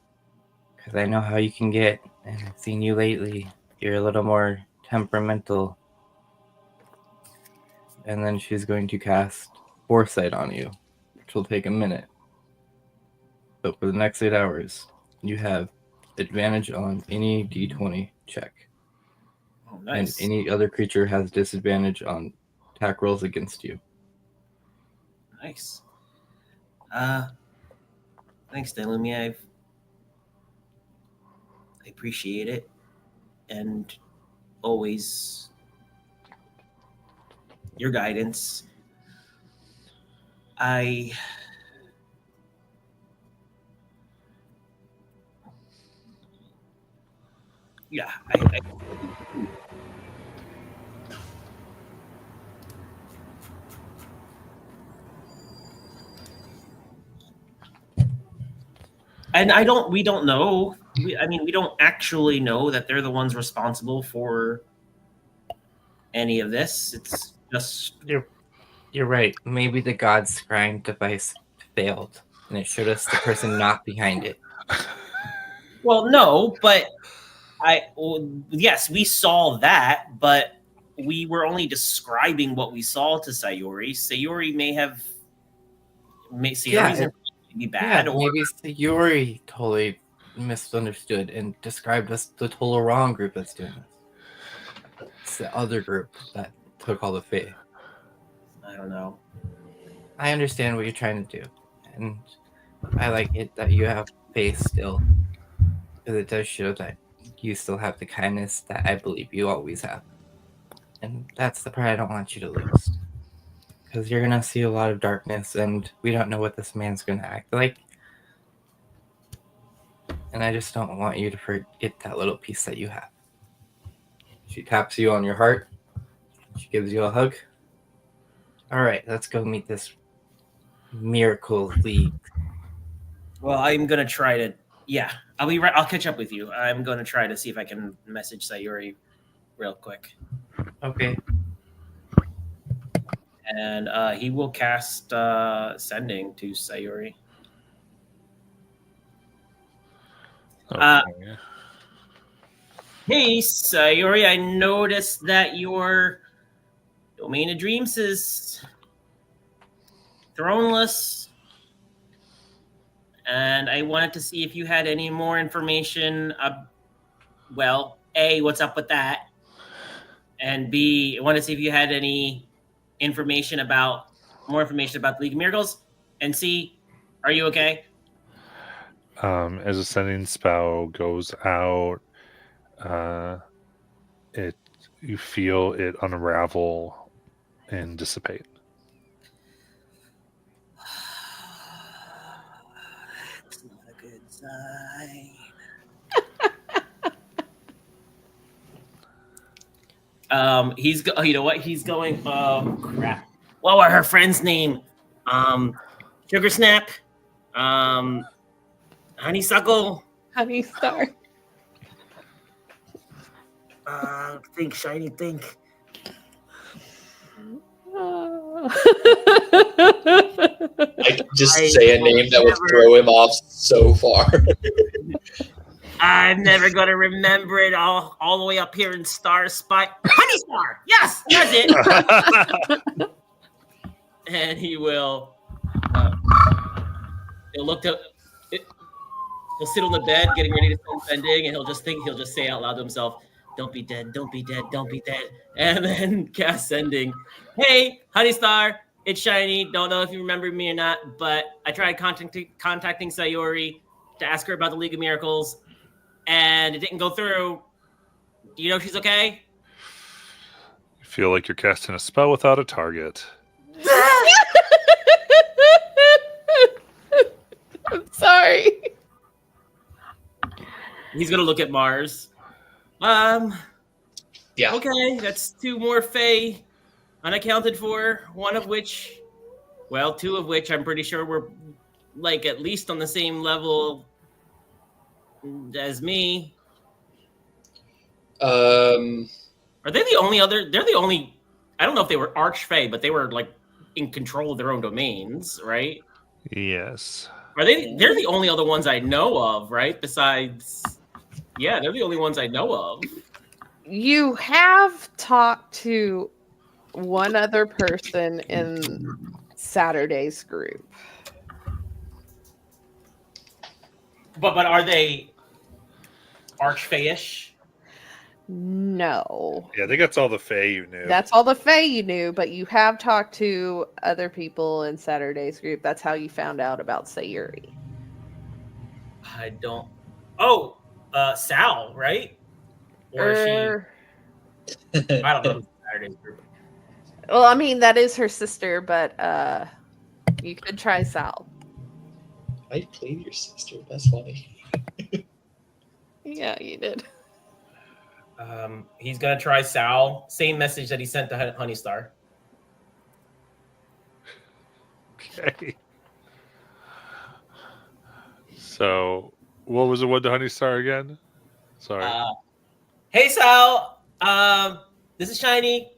because I know how you can get, and I've seen you lately. You're a little more temperamental. And then she's going to cast Foresight on you, which will take a minute. But for the next 8 hours, you have advantage on any d20 check. Oh, And nice. any other creature has disadvantage on attack rolls against you. Nice. Thanks, Delumi. I appreciate it, and always your guidance. Yeah, and we don't know. We don't actually know that they're the ones responsible for any of this. It's just You're right. Maybe the God's scrying device failed, and it showed us the person not behind it. well, no, but yes, we saw that, but we were only describing what we saw to Sayori. Sayori Sayori's be bad, Yeah, or maybe Sayori totally misunderstood and described us the total wrong group that's doing this. It's the other group that took all the faith. I don't know. I understand what you're trying to do, and I like it that you have faith still, because it does show that you still have the kindness that I believe you always have. And that's the part I don't want you to lose. Because you're going to see a lot of darkness, and we don't know what this man's going to act like. And I just don't want you to forget that little piece that you have. She taps you on your heart. She gives you a hug. All right, let's go meet this miracle league. Well, I'm gonna try to. Yeah, I'll be right. I'll catch up with you. I'm gonna try to see if I can message Sayori real quick, Okay. and he will cast sending to Sayori. Okay. Hey, Sayori, I noticed that your Domain of Dreams is throneless, and I wanted to see if you had any more information. Well, A, what's up with that? And B, I wanted to see if you had any more information about the League of Miracles. And C, are you okay? As a sending spell goes out, you feel it unravel and dissipate. It's not a good sign. You know what? He's going. Oh crap! What were her friend's name? Sugar Snap. Honeysuckle. Honeystar. Think, Shiny, think. Oh. I can just say a name that would throw him off so far. I'm never gonna remember it all the way up here in Star Spy. Honeystar! Yes, that's it. And he will. He'll look to. He'll sit on the bed, getting ready to send sending, and he'll just say out loud to himself, "Don't be dead, don't be dead, don't be dead," and then cast sending. Hey, Honeystar, it's Shiny. Don't know if you remember me or not, but I tried contacting Sayori to ask her about the League of Miracles, and it didn't go through. Do you know if she's okay? You feel like you're casting a spell without a target. I'm sorry. He's gonna look at Mars. Yeah. Okay, that's 2 more Fae unaccounted for. Two of which I'm pretty sure were like at least on the same level as me. Are they the only other? They're the only. I don't know if they were Archfey, but they were like in control of their own domains, right? Yes. Are they? They're the only other ones I know of, right? Besides, yeah, they're the only ones I know of. You have talked to one other person in Saturday's group. But are they Archfey-ish? No. Yeah, I think that's all the Fae you knew. That's all the Fae you knew, but you have talked to other people in Saturday's group. That's how you found out about Sayuri. I don't. Oh, Sal, right? Or is she? I don't know. Saturday's group. Well, I mean, that is her sister, but you could try Sal. I played your sister. That's funny. Yeah, you did. He's gonna try Sal. Same message that he sent to Honeystar. Okay. So, what was the one to Honeystar again? Sorry. Hey Sal, this is Shiny.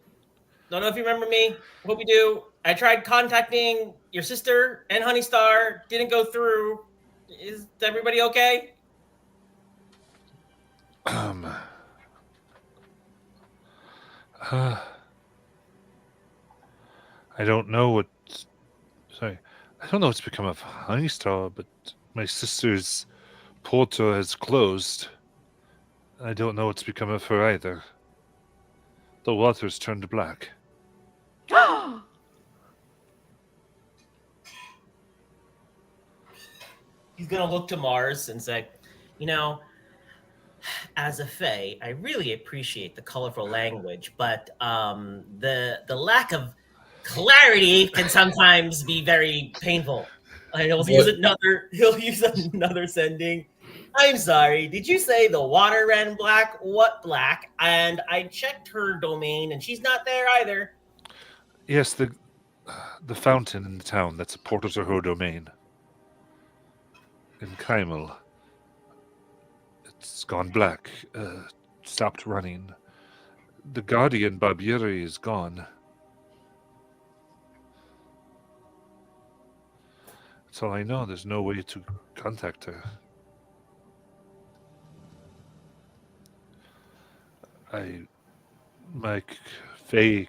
Don't know if you remember me. Hope you do. I tried contacting your sister and Honeystar. Didn't go through. Is everybody okay? I don't know what. Sorry, I don't know what's become of Honeystar, but my sister's portal has closed. I don't know what's become of her either. The water's turned black. He's gonna look to Mars and say, you know, as a Fae, I really appreciate the colorful language, but the lack of clarity can sometimes be very painful. And he'll use another sending. I'm sorry, did you say the water ran black? What black? And I checked her domain and she's not there either. Yes, the fountain in the town that's a portal to her domain. In Kaimel. It's gone black. Stopped running. The guardian Barbieri is gone. That's all I know. There's no way to contact her. My Fae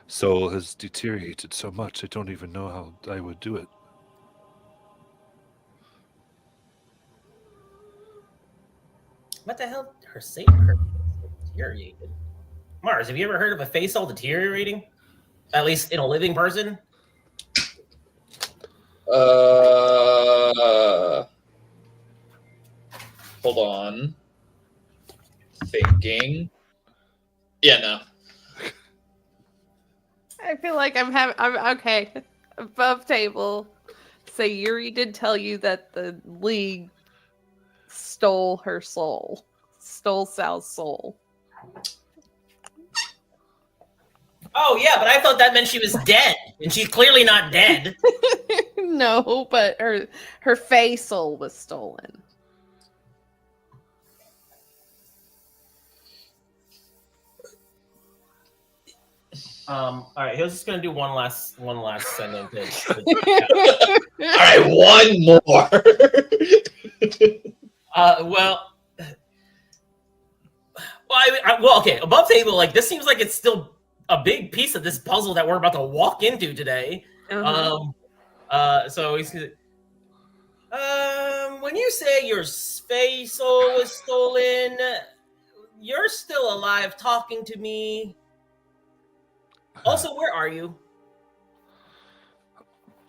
soul has deteriorated so much, I don't even know how I would do it. What the hell? Her soul deteriorated. Mars, have you ever heard of a Fae soul deteriorating? At least in a living person? Hold on. Thinking. Yeah, no. I feel like I'm okay. Above table. Sayuri did tell you that the League stole her soul. Stole Sal's soul. Oh, yeah, but I thought that meant she was dead. And she's clearly not dead. No, but her Fae soul was stolen. All right, he was just gonna do one last sentence. All right, one more. Okay. Above table, like this seems like it's still a big piece of this puzzle that we're about to walk into today. So he's when you say your Fae soul was stolen, you're still alive, talking to me. Also, where are you?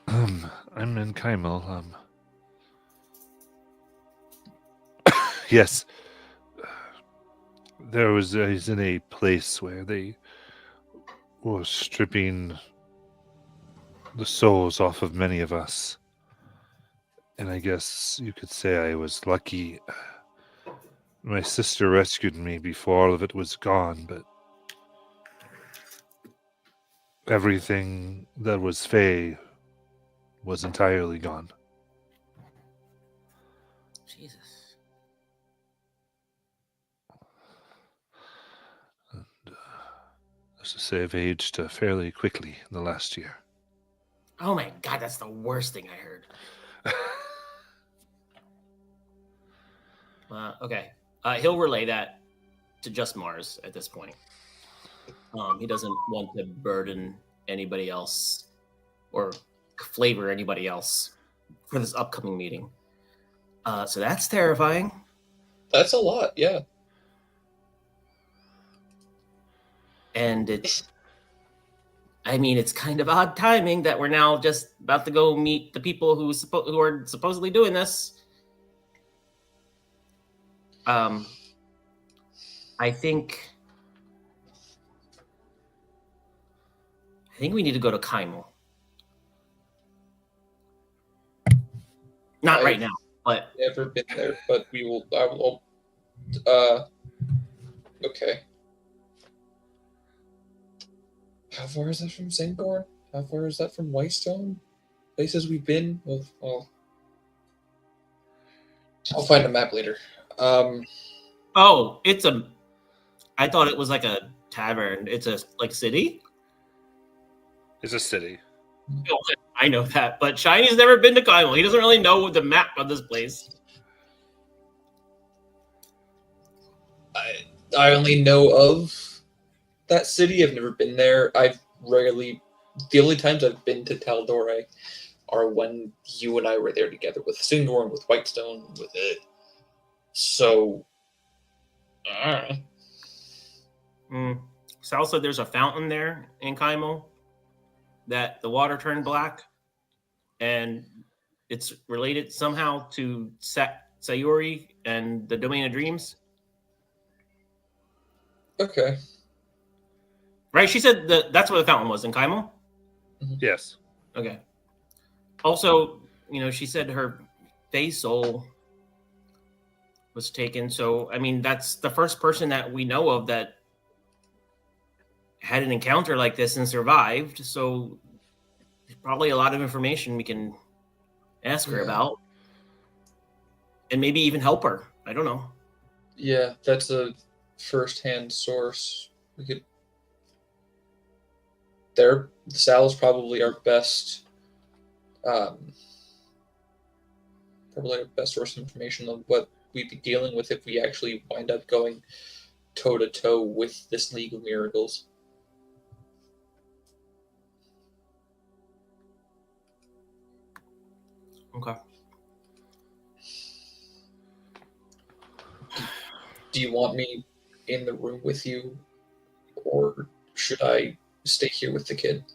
I'm in Kaimel. Yes. He's in a place where they were stripping the souls off of many of us. And I guess you could say I was lucky. My sister rescued me before all of it was gone, but everything that was Fae was entirely gone. Jesus. And, as to say, I've aged fairly quickly in the last year. Oh my god, that's the worst thing I heard. Okay. He'll relay that to just Mars at this point. He doesn't want to burden anybody else or flavor anybody else for this upcoming meeting. So that's terrifying. That's a lot, yeah. And it's kind of odd timing that we're now just about to go meet the people who are supposedly doing this. I think we need to go to Kaimel. Not right now, but Never been there, but I will. Okay. How far is that from Sandgorn? How far is that from Whitestone? Places we've been? Well, I'll find a map later. oh, I thought it was like a tavern. It's a city. It's a city. Oh, I know that, but Shiny's never been to Kaimel. He doesn't really know the map of this place. I only know of that city. I've never been there. The only times I've been to Taldore are when you and I were there together with Singorn, with Whitestone, with it. So, Sal said there's a fountain there in Kaimel that the water turned black, and it's related somehow to Sayuri and the Domain of Dreams. Okay. Right? She said that's where the fountain was, in Kaimel? Yes. Okay. Also, she said her Fae soul was taken. So, that's the first person that we know of that had an encounter like this and survived. So, there's probably a lot of information we can ask her about. And maybe even help her. I don't know. Yeah, that's a first-hand source. We could. Sal's probably our best. Probably our best source of information on what we'd be dealing with if we actually wind up going toe to toe with this League of Miracles. Okay. Do you want me in the room with you, or should I stay here with the kid?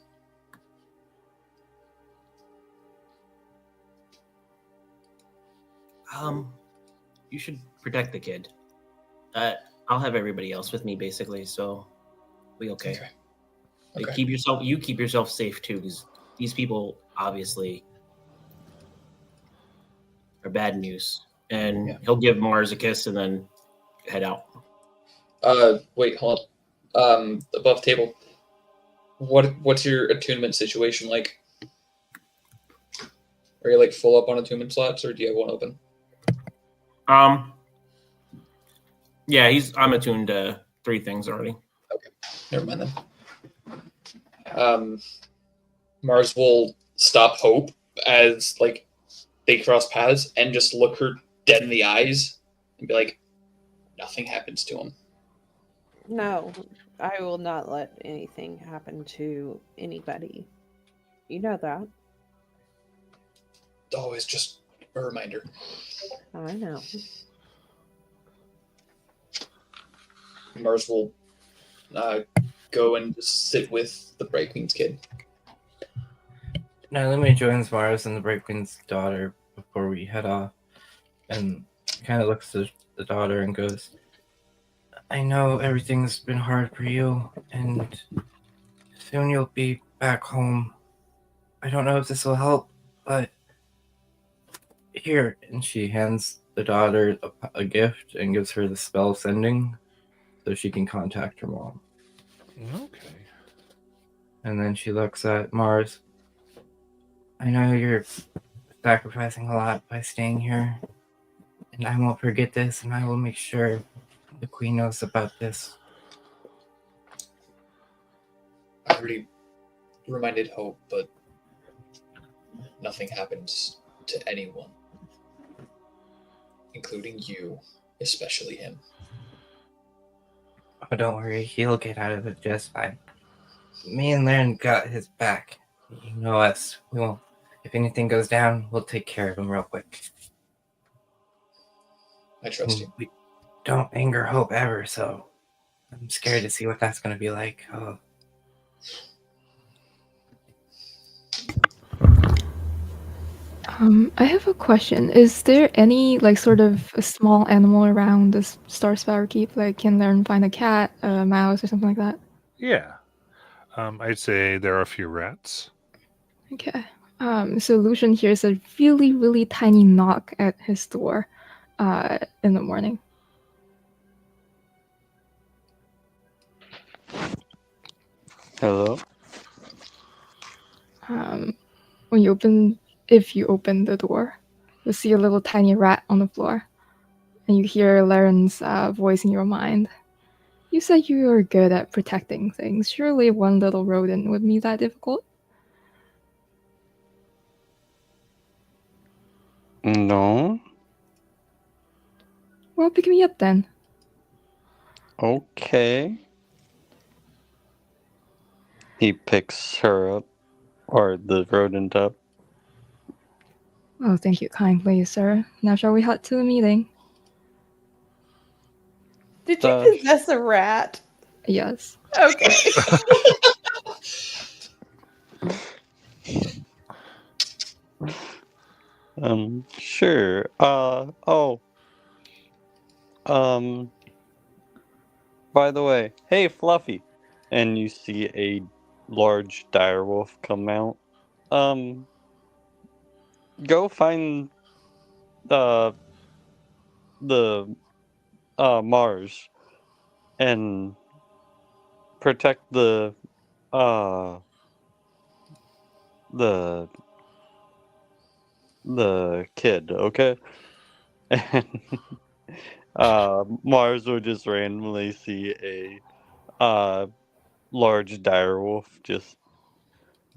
You should protect the kid. I'll have everybody else with me, basically, so we okay. Okay. Keep yourself safe too, because these people obviously are bad news. And he'll give Mars a kiss and then head out. Wait, hold on. Above table. What's your attunement situation like? Are you full up on attunement slots, or do you have one open? Yeah, I'm attuned to 3 things already. Okay, never mind then. Mars will stop Hope as they cross paths and just look her dead in the eyes and be like, nothing happens to him. No, I will not let anything happen to anybody. You know that. Always just a reminder. I know. Mars will go and just sit with the Bright Queen's kid. Now, Lumi joins Mars and the Bright Queen's daughter before we head off, and kind of looks at the daughter and goes, I know everything's been hard for you, and soon you'll be back home. I don't know if this will help, but here. And she hands the daughter a gift and gives her the spell sending so she can contact her mom. Okay. And then she looks at Mars. I know you're sacrificing a lot by staying here, and I won't forget this, and I will make sure the Queen knows about this. I already reminded Hope, but nothing happens to anyone, including you, especially him. Oh, don't worry, he'll get out of it just fine. Me and Laren got his back. You know us. We won't. If anything goes down, we'll take care of him real quick. I trust you. We don't anger Hope ever, so I'm scared to see what that's going to be like. Oh. I have a question. Is there any like sort of a small animal around this Star Sparrow Keep? Like, can Learn find a cat, a mouse, or something like that? Yeah. I'd say there are a few rats. Okay. So Lucian hears a really, really tiny knock at his door, in the morning. Hello? If you open the door, you'll see a little tiny rat on the floor, and you hear Laren's voice in your mind. You said you were good at protecting things. Surely one little rodent would be that difficult? No? Well, pick me up then. Okay. He picks her up, or the rodent up. Oh, thank you kindly, sir. Now shall we head to the meeting? Did you Uh, possess a rat? Yes. Okay. Sure. By the way, hey, Fluffy. And you see a large direwolf come out. Go find, the, Mars and protect the kid, okay? And Mars will just randomly see a large direwolf just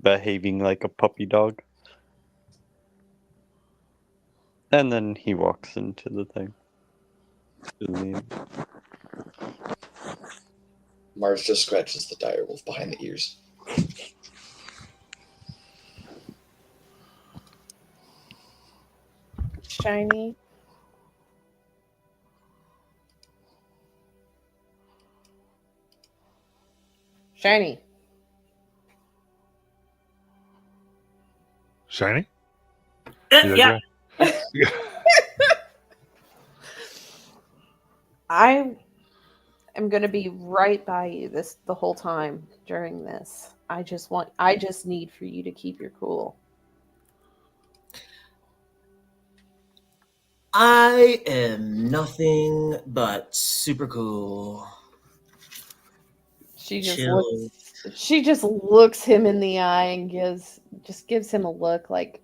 behaving like a puppy dog. And then he walks into the thing. Mars just scratches the direwolf behind the ears. Shiny. Shiny. Shiny? You there, Yeah. Joy? I am going to be right by you the whole time during this. I just need for you to keep your cool. I am nothing but super cool. She just Chill. looks him in the eye and gives him a look like,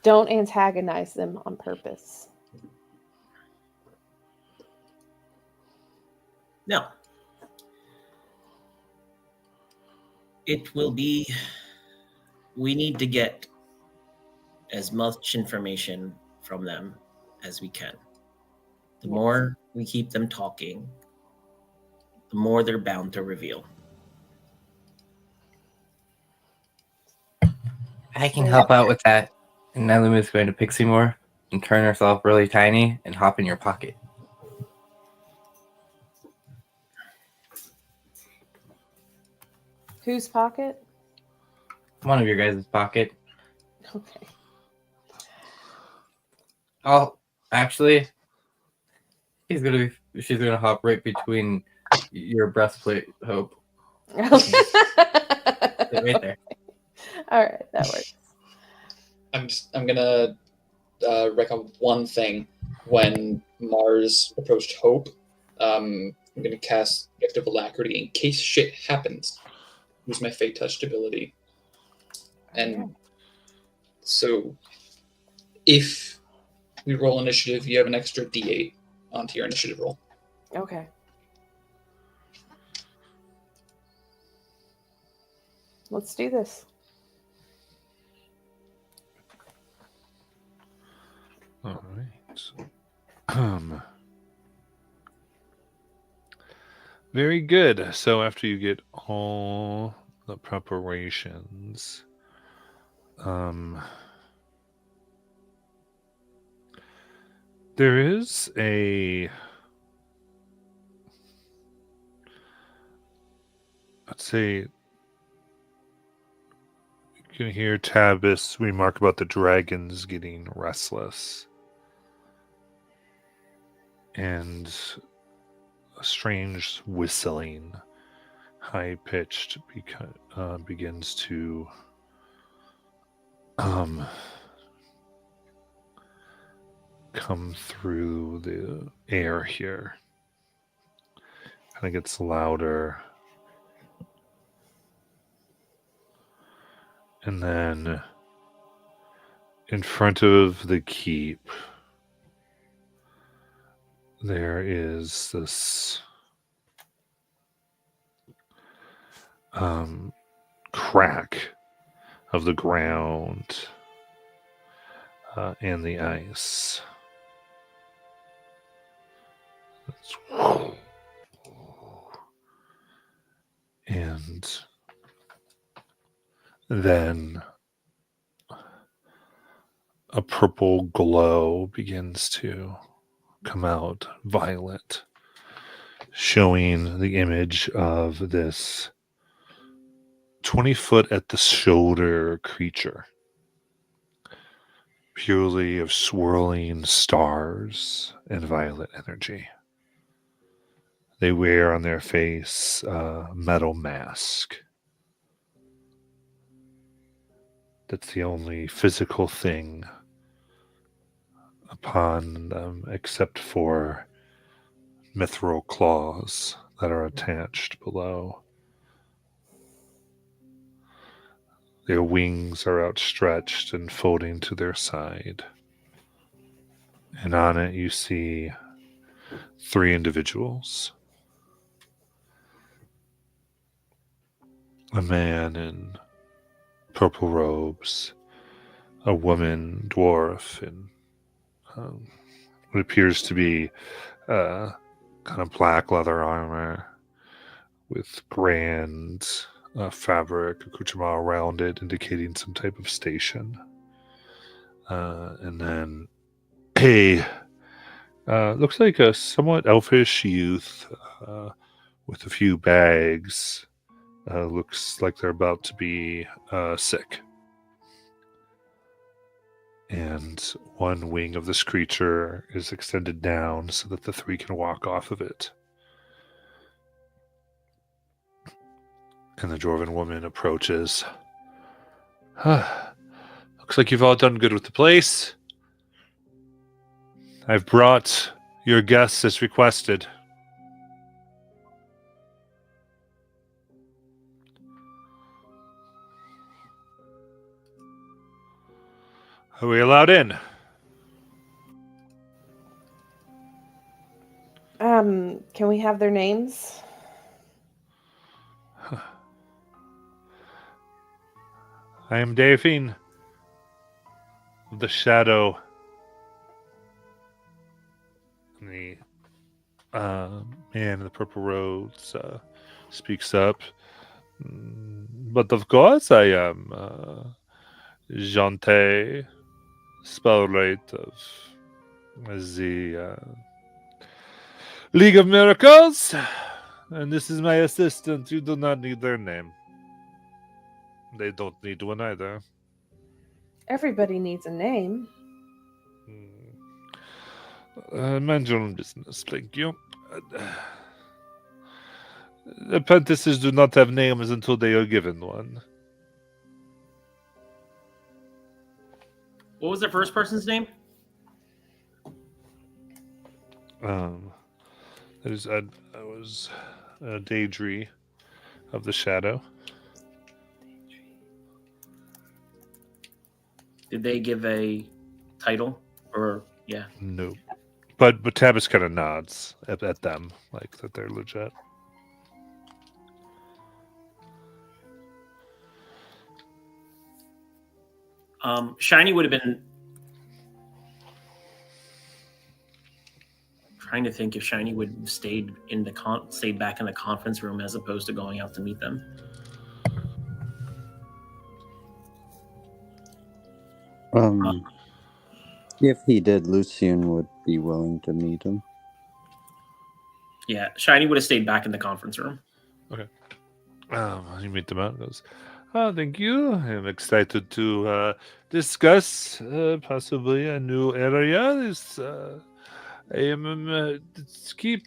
don't antagonize them on purpose. No. It will be. We need to get as much information from them as we can. The more we keep them talking, the more they're bound to reveal. I can help out with that. And Neluma's going to Pixie more and turn herself really tiny and hop in your pocket. Whose pocket? One of your guys' pocket. Okay. Oh, actually, she's gonna hop right between your breastplate, Hope. Right there. All right, that works. I'm gonna wreck on one thing. When Mars approached Hope, I'm gonna cast Gift of Alacrity in case shit happens. Use my Fate Touched ability And so if we roll initiative, you have an extra D8 onto your initiative roll. Okay. Let's do this. All right. Very good. So after you get all the preparations, there is a, let's say, you can hear Tabis remark about the dragons getting restless. And a strange whistling, high-pitched, begins to come through the air here. Kind of gets louder. And then in front of the keep, there is this crack of the ground and the ice. And then a purple glow begins to come out, violet, showing the image of this 20-foot at the shoulder creature, purely of swirling stars and violet energy. They wear on their face a metal mask. That's the only physical thing upon them, except for mithril claws that are attached below. Their wings are outstretched and folding to their side. And on it you see 3 individuals. A man in purple robes, a woman dwarf in what appears to be kind of black leather armor with grand fabric accoutrement around it, indicating some type of station. And then looks like a somewhat elfish youth with a few bags. Looks like they're about to be sick. And one wing of this creature is extended down so that the 3 can walk off of it. And the dwarven woman approaches. Looks like you've all done good with the place. I've brought your guests as requested. Are we allowed in? Can we have their names? I am Davine of the Shadow. And the man in the purple robes speaks up. But of course I am Jante, Spellrate of the League of Miracles. And this is my assistant. You do not need their name. They don't need one either. Everybody needs a name. Mind your own business, thank you. Apprentices do not have names until they are given one. What was the first person's name? That is, I was Daedry of the Shadow. Did they give a title? Or, yeah. No. But Tabas kind of nods at them, like that they're legit. Shiny would have been trying to think if Shiny would have stayed back in the conference room as opposed to going out to meet them. If he did, Lucian would be willing to meet him. Yeah, Shiny would have stayed back in the conference room. Okay. You meet them out and goes, "Oh, thank you. I'm excited to discuss possibly a new area. I am keep."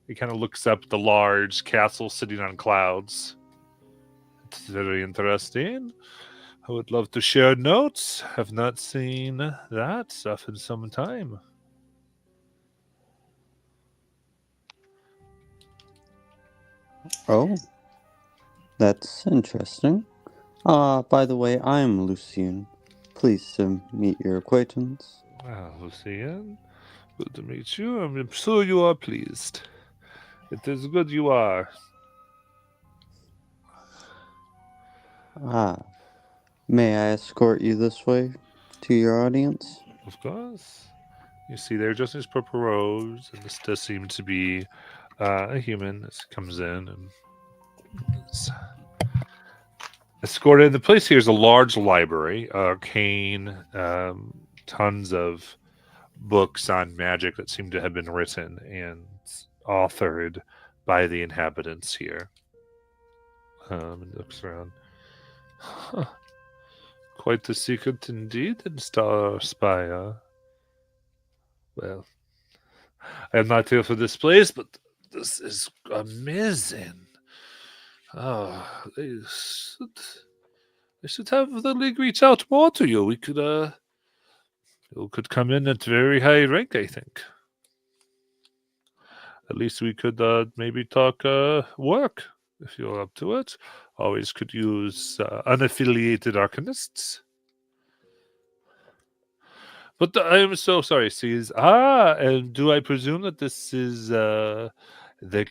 He kind of looks up at the large castle sitting on clouds. It's very interesting. I would love to share notes. Have not seen that stuff in some time. Oh, that's interesting. By the way, I'm Lucian. Pleased to meet your acquaintance. Lucian, good to meet you. I'm sure you are pleased. It is good you are. May I escort you this way to your audience? Of course. You see, they're dressed in his purple robes, and this does seem to be a human that comes in and is escorted. The place here is a large library, arcane, tons of books on magic that seem to have been written and authored by the inhabitants here. And looks around. Huh. Quite the secret indeed in Star Spire. Well, I am not here for this place, but this is amazing. Oh, they should have the League reach out more to you. We could, you could come in at very high rank, I think. At least we could maybe talk work, if you're up to it. Always could use unaffiliated arcanists. But I am so sorry, Sees. And do I presume that this is the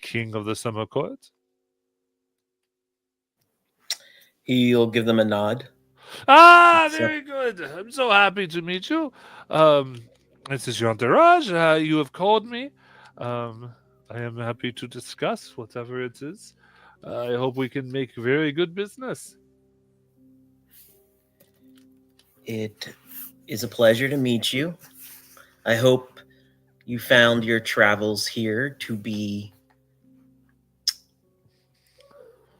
king of the summer court? He'll give them a nod. Very good. I'm so happy to meet you. This is your entourage. You have called me. I am happy to discuss whatever it is. I hope we can make very good business. It is a pleasure to meet you. I hope you found your travels here to be...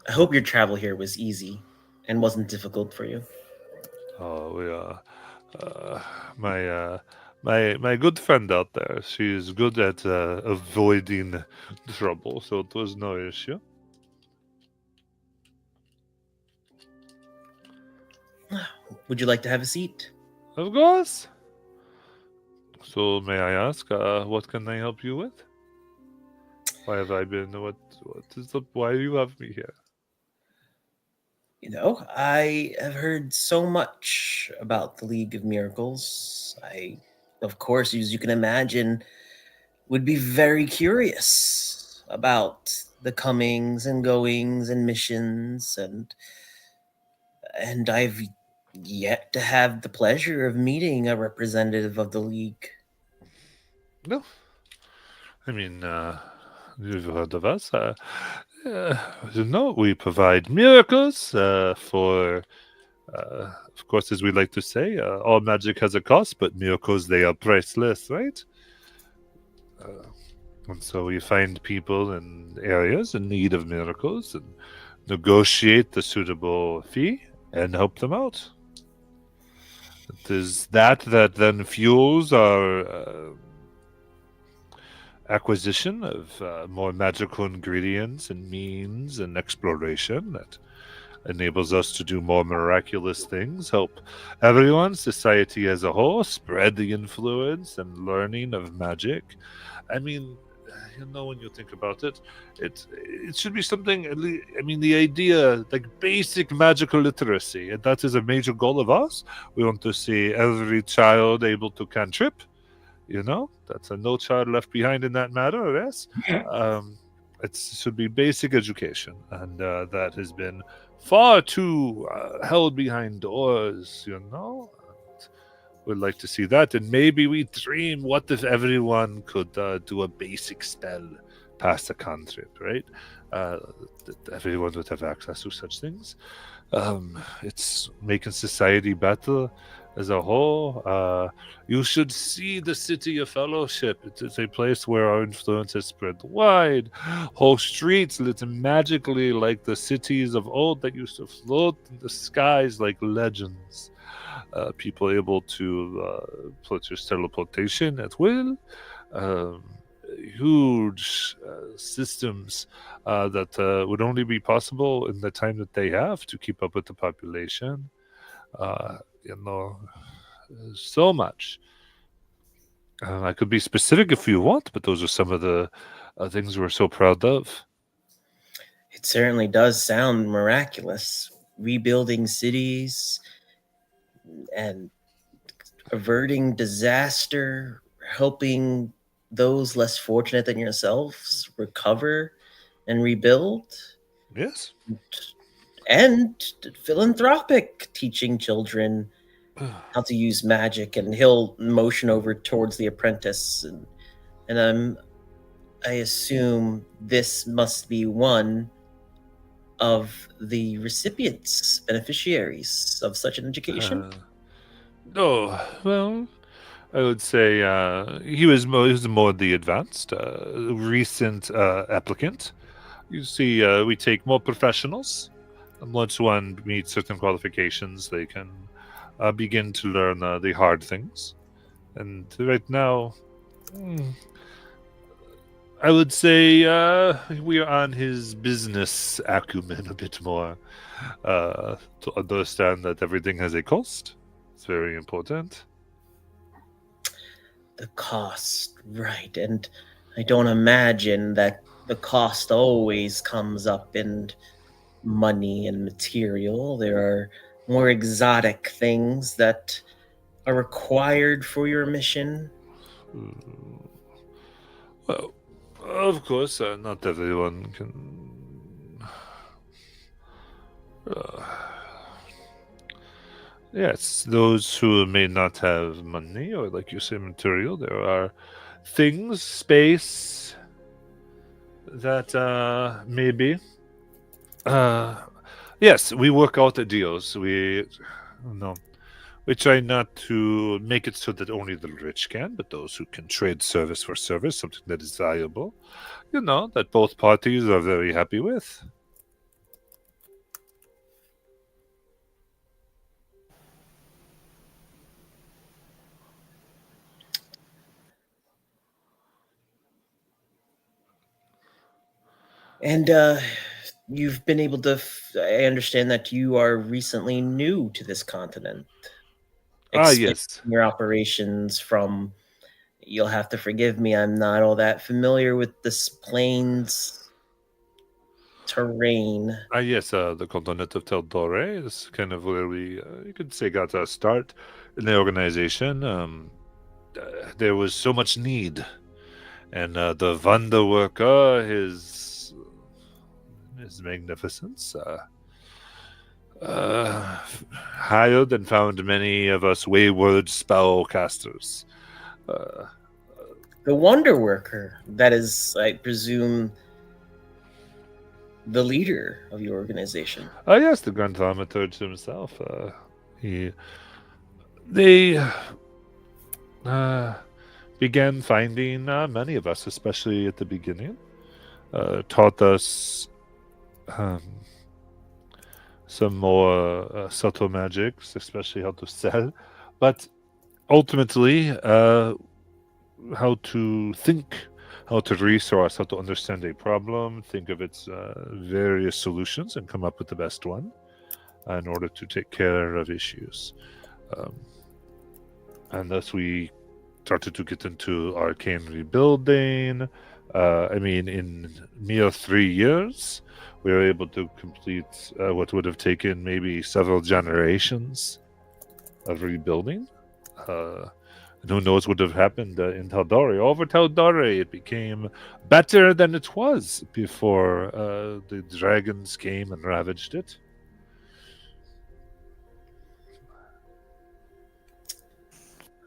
I hope your travel here was easy and wasn't difficult for you. Oh, we are. My good friend out there, she is good at avoiding trouble, so it was no issue. Would you like to have a seat? Of course. So may I ask, what can I help you with? Why have I been? Why do you have me here? You know, I have heard so much about the League of Miracles. I, of course, as you can imagine, would be very curious about the comings and goings and missions, and I've yet to have the pleasure of meeting a representative of the League. No. I mean, you've heard of us. You know, we provide miracles for, of course, as we like to say, all magic has a cost, but miracles, they are priceless, right? And so we find people in areas in need of miracles and negotiate the suitable fee and help them out. It is that then fuels our acquisition of more magical ingredients and means and exploration that enables us to do more miraculous things, help everyone, society as a whole, spread the influence and learning of magic. I mean, when you think about it, it should be something. I mean, the idea, like basic magical literacy, and that is a major goal of ours. We want to see every child able to cantrip. That's a no child left behind in that matter. Yes, it should be basic education, and that has been far too held behind doors. Would like to see that, and maybe we dream, what if everyone could do a basic spell past a cantrip, right? That everyone would have access to such things. It's making society better as a whole. You should see the City of Fellowship. It is a place where our influence has spread wide. Whole streets lit magically like the cities of old that used to float in the skies like legends. People able to purchase teleportation at will. Huge systems that would only be possible in the time that they have to keep up with the population. So much. I could be specific if you want, but those are some of the things we're so proud of. It certainly does sound miraculous. Rebuilding cities and averting disaster, helping those less fortunate than yourselves recover and rebuild. Yes. And philanthropic, teaching children how to use magic, and he'll motion over towards the apprentice, and I assume this must be one of the recipients, beneficiaries of such an education. No, well, I would say he was more the advanced, recent applicant. You see, we take more professionals. And once one meets certain qualifications, they can begin to learn the hard things. And right now, I would say we are on his business acumen a bit more to understand that everything has a cost. It's very important. The cost, right. And I don't imagine that the cost always comes up in money and material. There are more exotic things that are required for your mission. Well, of course, not everyone can. Yes, those who may not have money, or like you say, material, there are things, space that maybe. Yes, we work out the deals. We try not to make it so that only the rich can, but those who can trade service for service, something that is valuable, that both parties are very happy with. And you've been able to, I understand that you are recently new to this continent. Yes. Your operations from, you'll have to forgive me, I'm not all that familiar with this plains terrain. Yes, the continent of Teldore is kind of where we, you could say, got a start in the organization. There was so much need, and the Wanderworker, his magnificence, hired and found many of us wayward spellcasters. The Wonder Worker, that is, I presume, the leader of your organization. Yes, the Grand Thaumaturge himself. They began finding many of us, especially at the beginning. Taught us some more subtle magics, especially how to sell, but ultimately how to think, how to resource, how to understand a problem, think of its various solutions, and come up with the best one in order to take care of issues. And thus we started to get into arcane rebuilding, I mean, in mere 3 years, we were able to complete what would have taken maybe several generations of rebuilding. And who knows what would have happened in Taldari. Over Taldari, it became better than it was before the dragons came and ravaged it.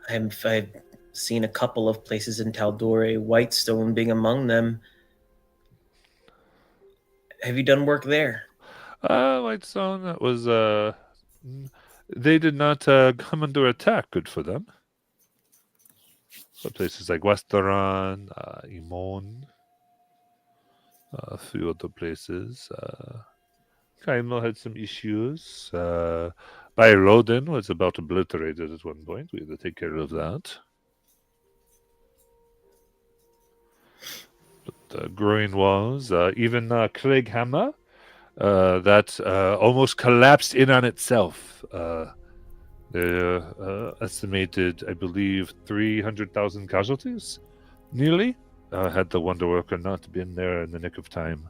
I've seen a couple of places in Taldore, Whitestone being among them. Have you done work there? Whitestone, that was they did not come under attack. Good for them. So places like Westeron, Imon, a few other places. Kaimel had some issues. Rodin was about obliterated at one point. We had to take care of that. But growing walls, even Craighammer, that almost collapsed in on itself. They estimated, I believe, 300,000 casualties, nearly, had the Wonder Worker not been there in the nick of time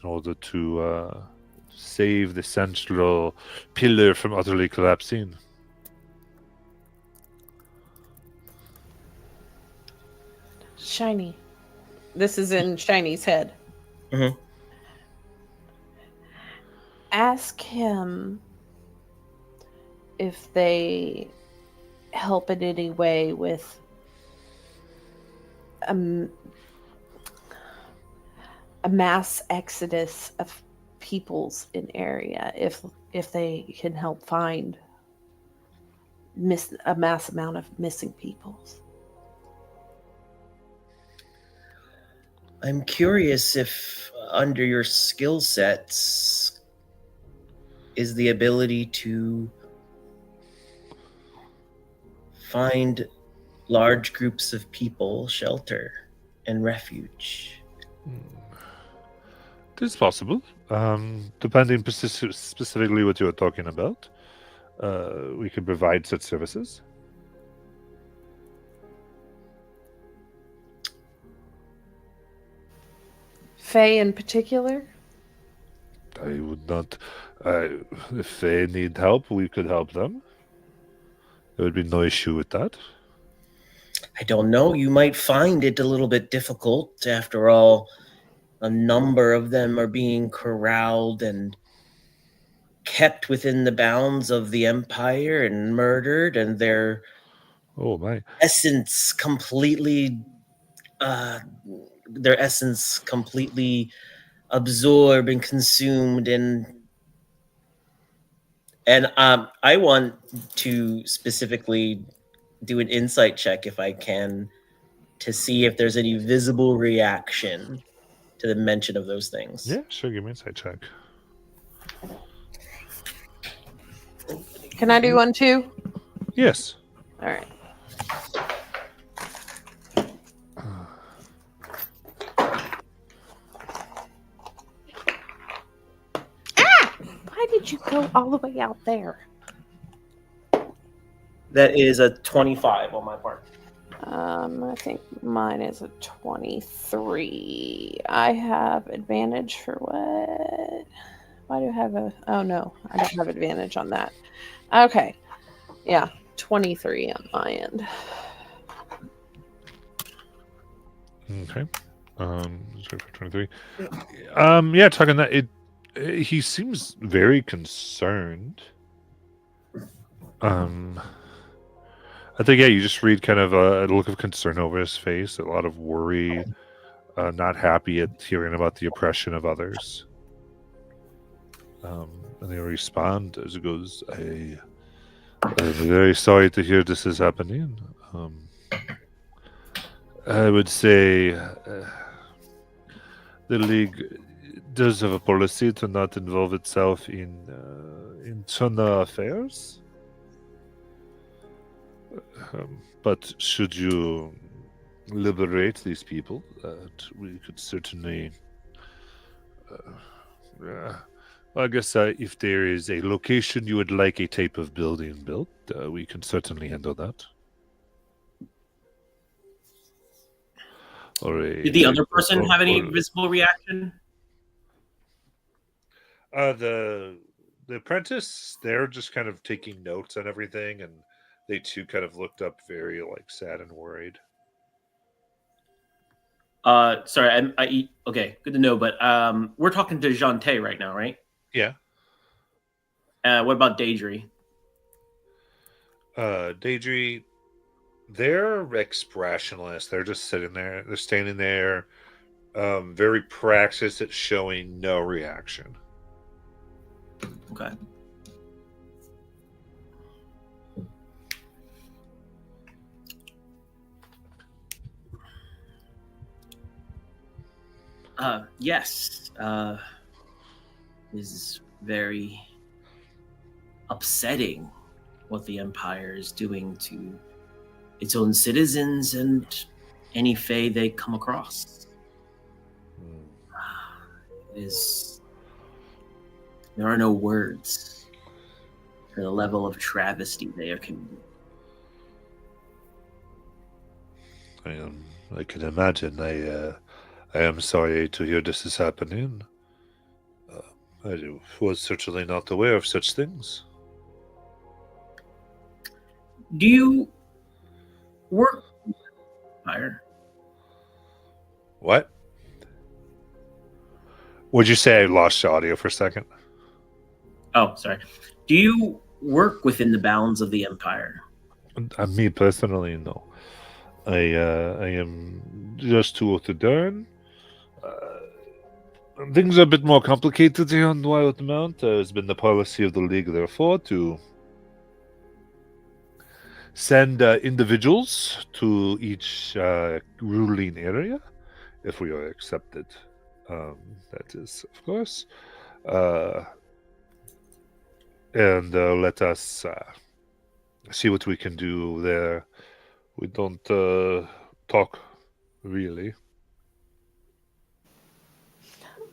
in order to save the central pillar from utterly collapsing. Shiny. This is in Shiny's head. Mhm. Ask him if they help in any way with a mass exodus of peoples in area. If they can help find a mass amount of missing peoples. I'm curious if under your skill sets is the ability to find large groups of people shelter and refuge. It is possible, depending specifically what you are talking about. We could provide such services. Faye in particular? I would not. If they need help, we could help them. There would be no issue with that. I don't know. You might find it a little bit difficult. After all, a number of them are being corralled and kept within the bounds of the Empire and murdered, and their essence completely absorbed and consumed. And I want to specifically do an insight check, if I can, to see if there's any visible reaction to the mention of those things. Yeah, sure. Give me an insight check. Can I do one too? Yes. All right. Why did you go all the way out there? That is a 25 on my part. I think mine is a 23. I have advantage for what? Why do I have a... Oh, no. I don't have advantage on that. Okay. Yeah. 23 on my end. Okay. 23. Yeah, talking that, he seems very concerned. I think, yeah, you just read kind of a look of concern over his face, a lot of worry, not happy at hearing about the oppression of others. And they respond as it goes, I'm very sorry to hear this is happening. I would say the League does have a policy to not involve itself in internal affairs. But should you liberate these people, we could certainly... I guess if there is a location you would like a type of building built, we can certainly handle that. Or Did the other person have any visible reaction? The apprentice, they're just kind of taking notes on everything, and they too kind of looked up very like sad and worried. Sorry, okay, good to know. But we're talking to Jante right now, right? Yeah. What about Daedry? Daedry, they're expressionless. They're just sitting there. They're standing there, very practiced at showing no reaction. Okay. Yes. This is very upsetting what the Empire is doing to its own citizens and any Fae they come across. There are no words for the level of travesty they are committing. I can imagine. I am sorry to hear this is happening. I was certainly not aware of such things. Do you work with the Empire? What? Would you say I lost your audio for a second? Oh, sorry. Do you work within the bounds of the Empire? Me personally, no. I am just too to learn. Things are a bit more complicated here on Wildmount. It's been the policy of the League, therefore, to send individuals to each ruling area, if we are accepted. That is, of course. And let us see what we can do there. We don't talk, really.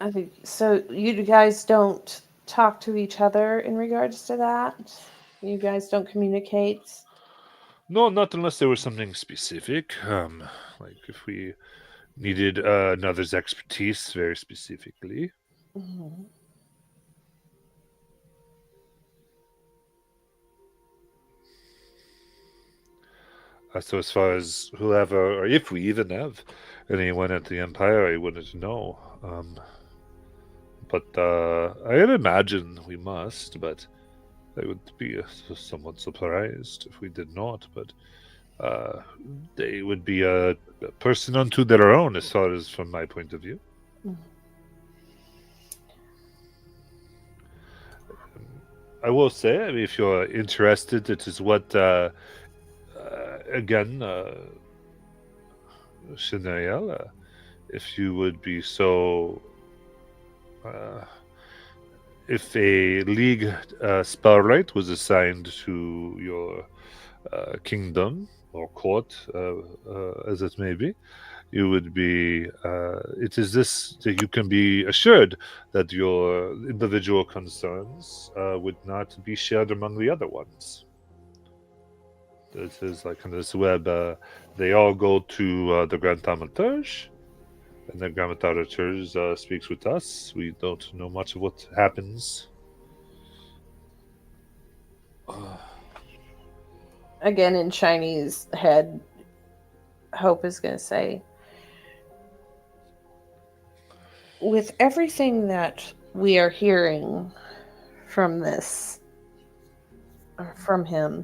I think so. You guys don't talk to each other in regards to that. You guys don't communicate. No, not unless there was something specific. Like if we needed another's expertise very specifically. Mm-hmm. So as far as whoever, or if we even have anyone at the Empire, I wouldn't know. But I'd imagine we must, but I would be somewhat surprised if we did not. But they would be a person unto their own, as far as from my point of view. Mm-hmm. I will say, I mean, if you're interested, it is what, again, Chanel, if you would be so... if a league spellwright was assigned to your kingdom or court, as it may be, you would be. It is this that you can be assured that your individual concerns would not be shared among the other ones. This is like on this web. They all go to the Grand Thaumaturge. And the Grand Thaumaturge speaks with us. We don't know much of what happens. Again, in Chinese head, Hope is going to say, with everything that we are hearing from this, or from him,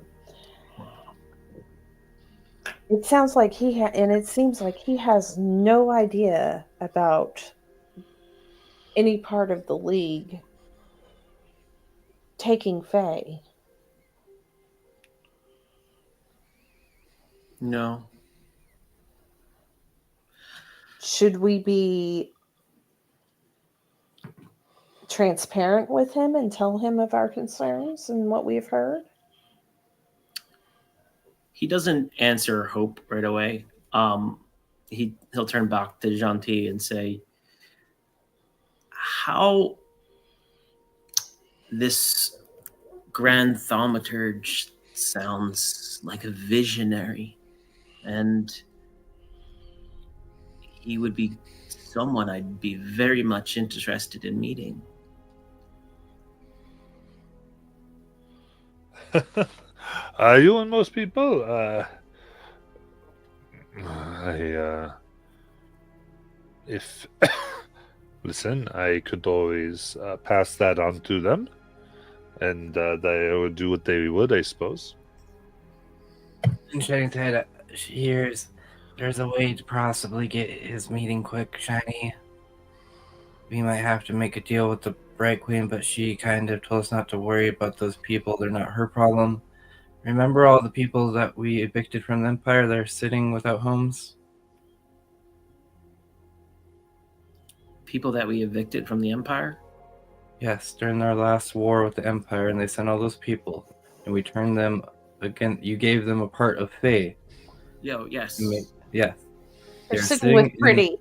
it sounds like and it seems like he has no idea about any part of the League taking Faye. No. Should we be transparent with him and tell him of our concerns and what we've heard? He doesn't answer Hope right away. He'll turn back to Gentil and say, how this Grand Thaumaturge sounds like a visionary, and he would be someone I'd be very much interested in meeting. You and most people, if listen, I could always pass that on to them, and they would do what they would, I suppose. And Shiny's head, there's a way to possibly get his meeting quick, Shiny. We might have to make a deal with the Bright Queen, but she kind of told us not to worry about those people. They're not her problem. Remember all the people that we evicted from the Empire? They're sitting without homes? People that we evicted from the Empire? Yes, during our last war with the Empire, and they sent all those people, and we turned them again. You gave them a part of Fae. Yes. Yes. They're sitting with Pretty.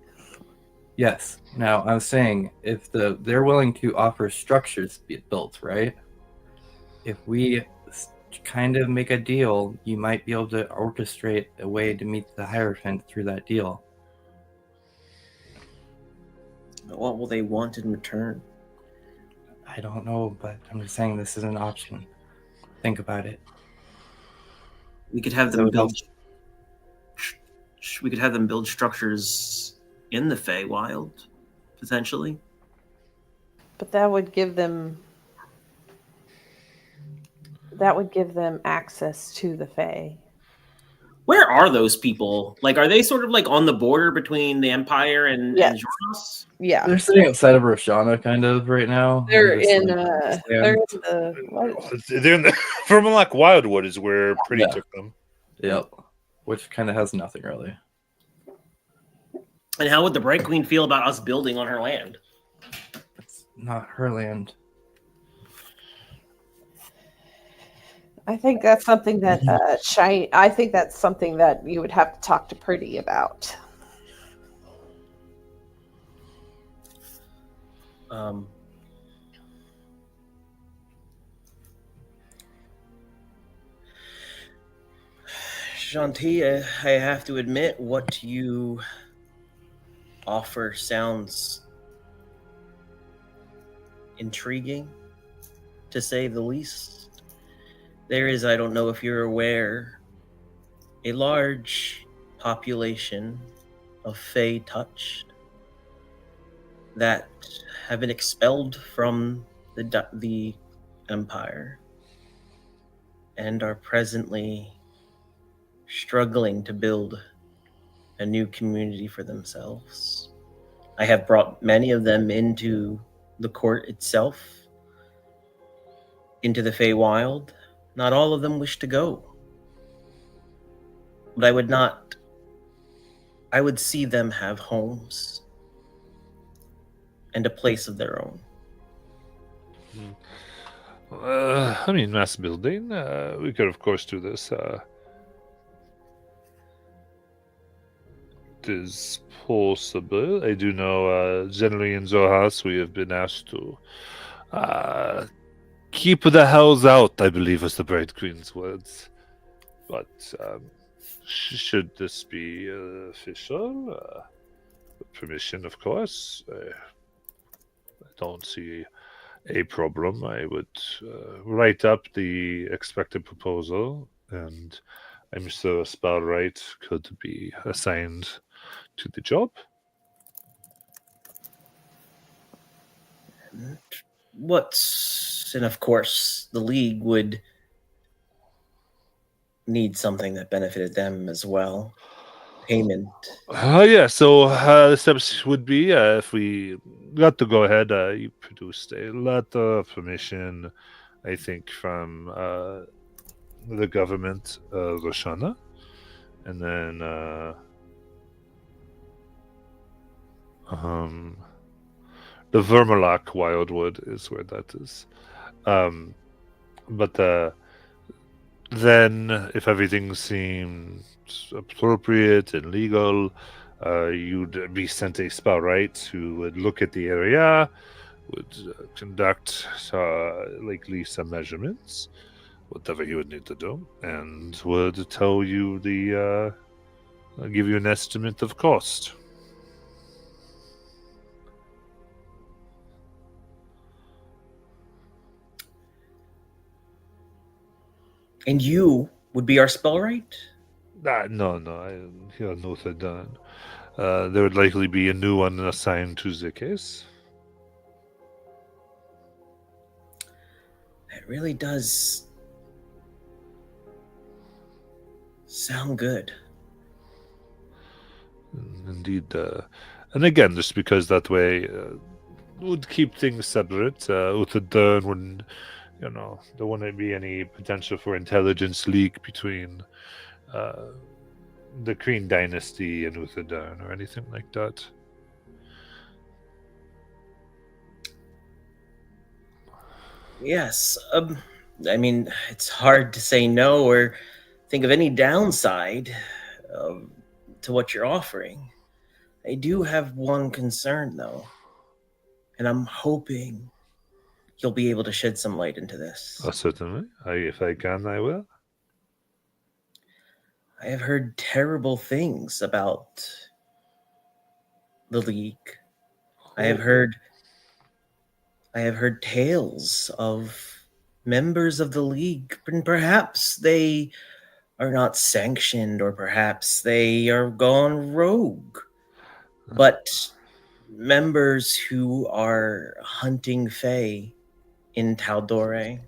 Yes. Now, I'm saying, if they're willing to offer structures to be built, right? If we kind of make a deal, you might be able to orchestrate a way to meet the Hierophant through that deal. What will they want in return? I don't know, but I'm just saying this is an option. Think about it. We could have them build. We could have them build structures in the Feywild, potentially. But that would give them access to the Fae. Where are those people? Like, are they sort of like on the border between the Empire and Jornos? Yeah, they're sitting outside of Roshana, kind of right now. They're in the Vermalock Wildwood is where Pretty took them. Yep, which kind of has nothing really. And how would the Bright Queen feel about us building on her land? It's not her land. I think that's something that I think that's something that you would have to talk to Pretty about. Shanti, I have to admit, what you offer sounds intriguing, to say the least. There is, I don't know if you're aware, a large population of Fey touched that have been expelled from the Empire and are presently struggling to build a new community for themselves. I have brought many of them into the court itself, into the Feywild. Not all of them wish to go. But I would see them have homes and a place of their own. I mean, mass building. We could, of course, do this. It is possible. I do know, generally in Zohas, we have been asked to keep the hells out, I believe was the Bright Queen's words. But should this be official, permission, of course, I don't see a problem. I would write up the expected proposal, and I'm sure Spellwright could be assigned to the job. And of course, the League would need something that benefited them as well. Payment. Yeah, so the steps would be, if we got to go ahead, you produced a lot of permission, I think, from the government, Roshana, and then the Vermalock Wildwood is where that is. But then, if everything seems appropriate and legal, you'd be sent a Spellwright who would look at the area, would conduct likely some measurements, whatever he would need to do, and would tell you give you an estimate of cost. And you would be our spellwright? No, I hear nothing done. There would likely be a new one assigned to the case. It really does sound good. Indeed. And again, just because that way would keep things separate. Uthadern wouldn't, there wouldn't be any potential for intelligence leak between the Kreen dynasty and Uthadern or anything like that. Yes. I mean, it's hard to say no or think of any downside to what you're offering. I do have one concern, though, and I'm hoping you'll be able to shed some light into this. Certainly. If I can, I will. I have heard terrible things about the League. I have heard tales of members of the League, and perhaps they are not sanctioned, or perhaps they are gone rogue. But members who are hunting Fae in Taldore.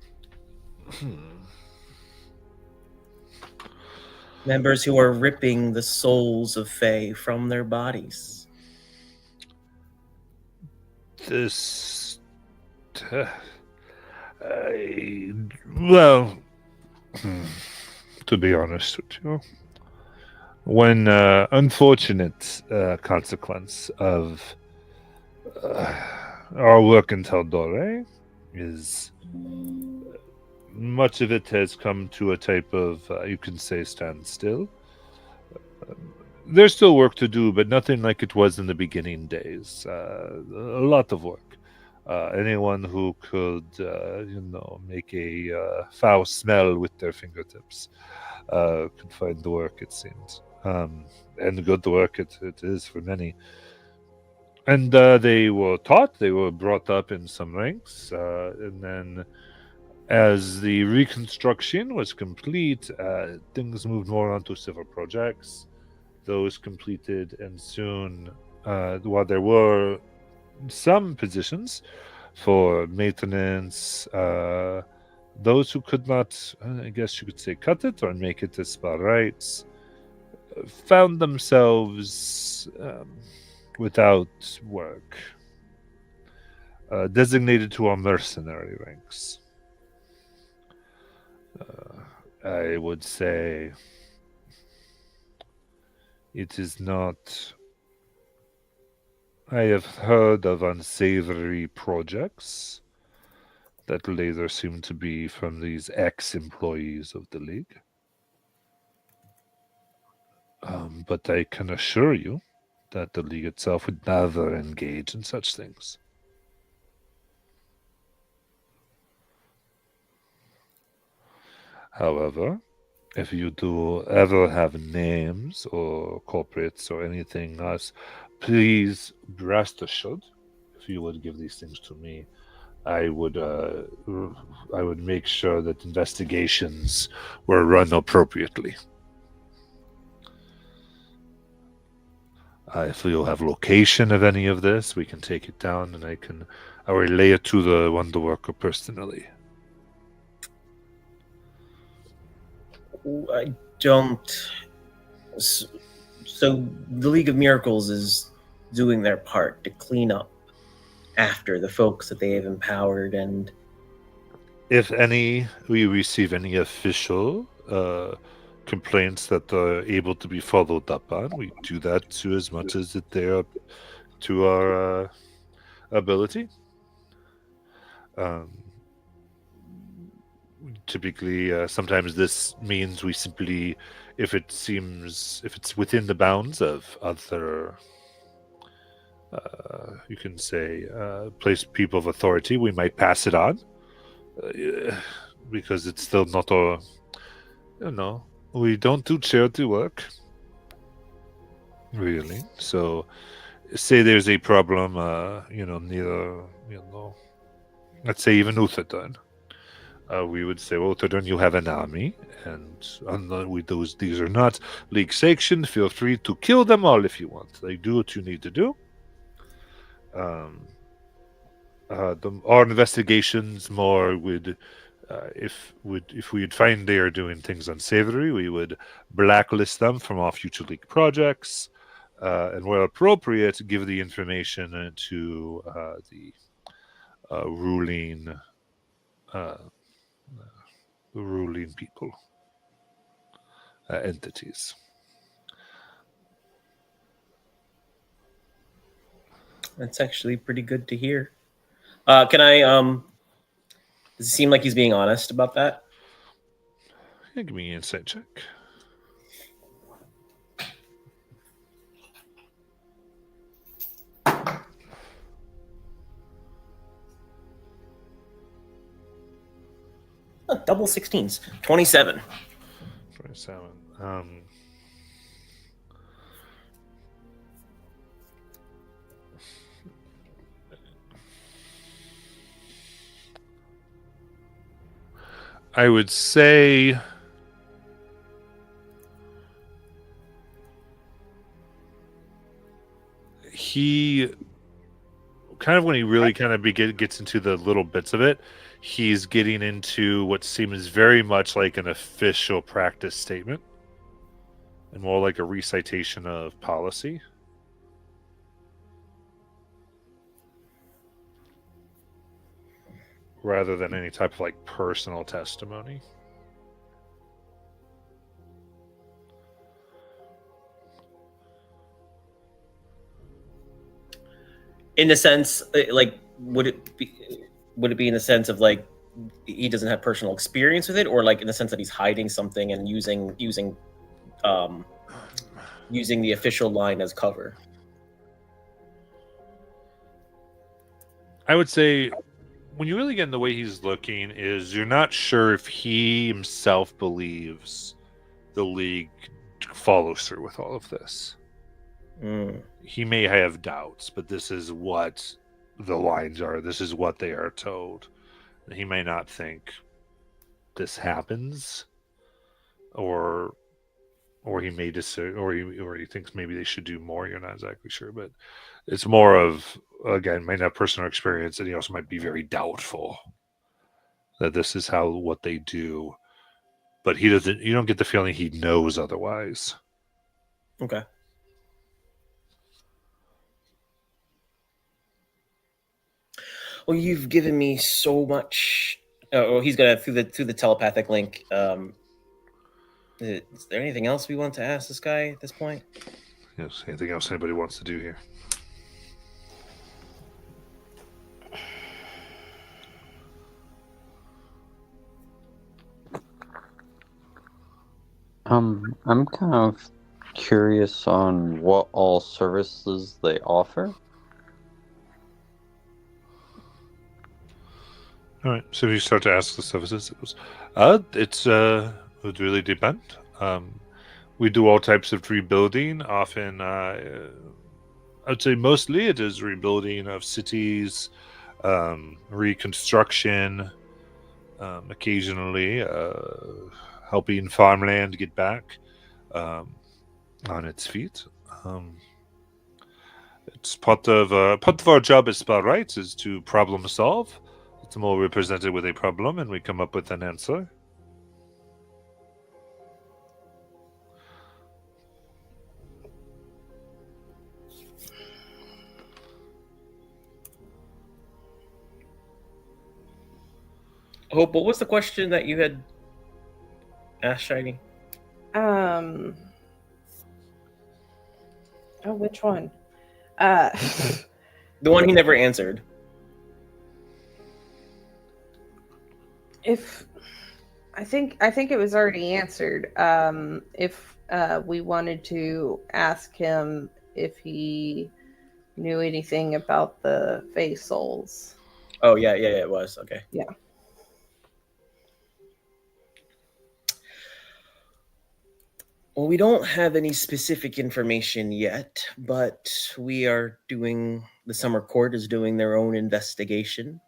Members who are ripping the souls of Fae from their bodies. This. To be honest with you, one unfortunate consequence of our work in Taldore is much of it has come to a type of, you can say, standstill. There's still work to do, but nothing like it was in the beginning days. A lot of work. Anyone who could, make a foul smell with their fingertips could find the work, it seems. And good work it is for many. And they were taught, they were brought up in some ranks, and then as the reconstruction was complete, things moved more onto civil projects. Those completed, and soon, while there were some positions for maintenance, those who could not, I guess you could say, cut it or make it as spell rights, found themselves without work, designated to our mercenary ranks. I would say it is not. I have heard of unsavory projects that later seem to be from these ex-employees of the League. But I can assure you that the League itself would never engage in such things. However, if you do ever have names or corporates or anything else, please rest assured, if you would give these things to me, I would make sure that investigations were run appropriately. If you'll have location of any of this, we can take it down, and I will relay it to the Wonder Worker personally. I don't. So the League of Miracles is doing their part to clean up after the folks that they have empowered, and if we receive any official complaints that are able to be followed up on, we do that to as much as it there to our ability. Typically, sometimes this means we simply, if it's within the bounds of other, you can say, people of authority, we might pass it on, because it's still not we don't do charity work, really. So, say there's a problem, near, let's say even Uthadern. we would say, well, Todun, you have an army, and these are not league sanctioned. Feel free to kill them all if you want. They do what you need to do. Our investigations more would, if we'd find they are doing things unsavory, we would blacklist them from all future league projects, and where appropriate, give the information to the ruling people, entities. That's actually pretty good to hear. Can I? Does it seem like he's being honest about that? Yeah, give me an insight check. Double 16s. 27. 27. I would say he kind of, when he really kind of gets into the little bits of it, he's getting into what seems very much like an official practice statement and more like a recitation of policy. Rather than any type of like personal testimony. In the sense, like, would it be in the sense of like he doesn't have personal experience with it, or like in the sense that he's hiding something and using the official line as cover? I would say, when you really get in the way he's looking, is you're not sure if he himself believes the league follows through with all of this. He may have doubts, but this is what the lines are. This is what they are told. He may not think this happens, or he may or he thinks maybe they should do more. You're not exactly sure, but it's more of, again, might have personal experience, and he also might be very doubtful that this is what they do. But he doesn't. You don't get the feeling he knows otherwise. Okay. Well, you've given me so much. Oh, he's gonna through the telepathic link. Is there anything else we want to ask this guy at this point? Yes. Anything else anybody wants to do here? I'm kind of curious on what all services they offer. All right. So if you start to ask the services, it goes, would really depend. We do all types of rebuilding. Often, I'd say mostly it is rebuilding of cities, reconstruction, occasionally helping farmland get back on its feet. It's part of our job as Spell Rights is to problem solve. It's more we're presented with a problem and we come up with an answer. Hope, what was the question that you had asked, Shiny? Oh, which one? The one he never answered. If I think it was already answered. If we wanted to ask him if he knew anything about the Fae Souls. Oh yeah, it was. Okay. Yeah. Well, we don't have any specific information yet, but we are doing, the Summer Court is doing their own investigation.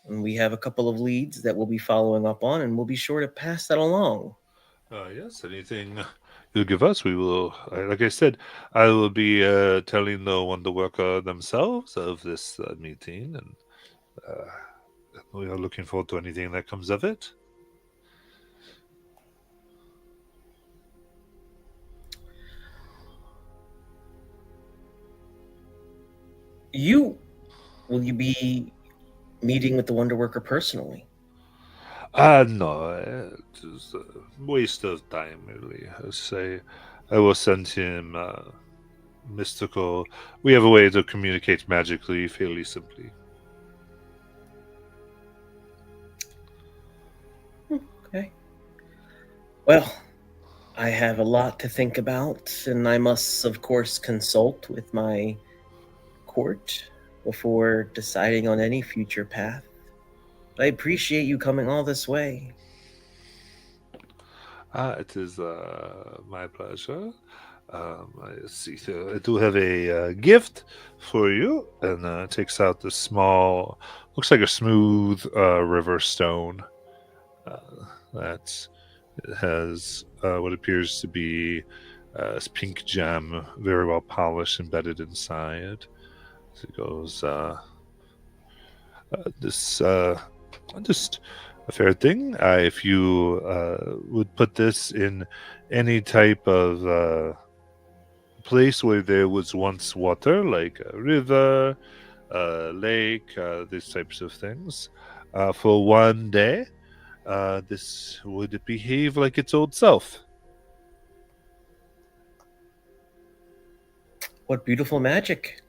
And we have a couple of leads that we'll be following up on, and we'll be sure to pass that along. Yes, anything you'll give us, we will. Like I said, I will be telling the Wonder Worker themselves of this meeting, and we are looking forward to anything that comes of it. Will you be meeting with the Wonder Worker personally? No, it is a waste of time, really. I say I will send him mystical. We have a way to communicate magically, fairly simply. Okay. Well, I have a lot to think about, and I must, of course, consult with my court before deciding on any future path. I appreciate you coming all this way. It is my pleasure. I see. So I do have a gift for you, and takes out this small, looks like a smooth river stone that has what appears to be this pink gem, very well polished, embedded inside. So it goes, this just a fair thing. If you would put this in any type of place where there was once water, like a river, a lake, these types of things, for one day, this would behave like its old self. What beautiful magic.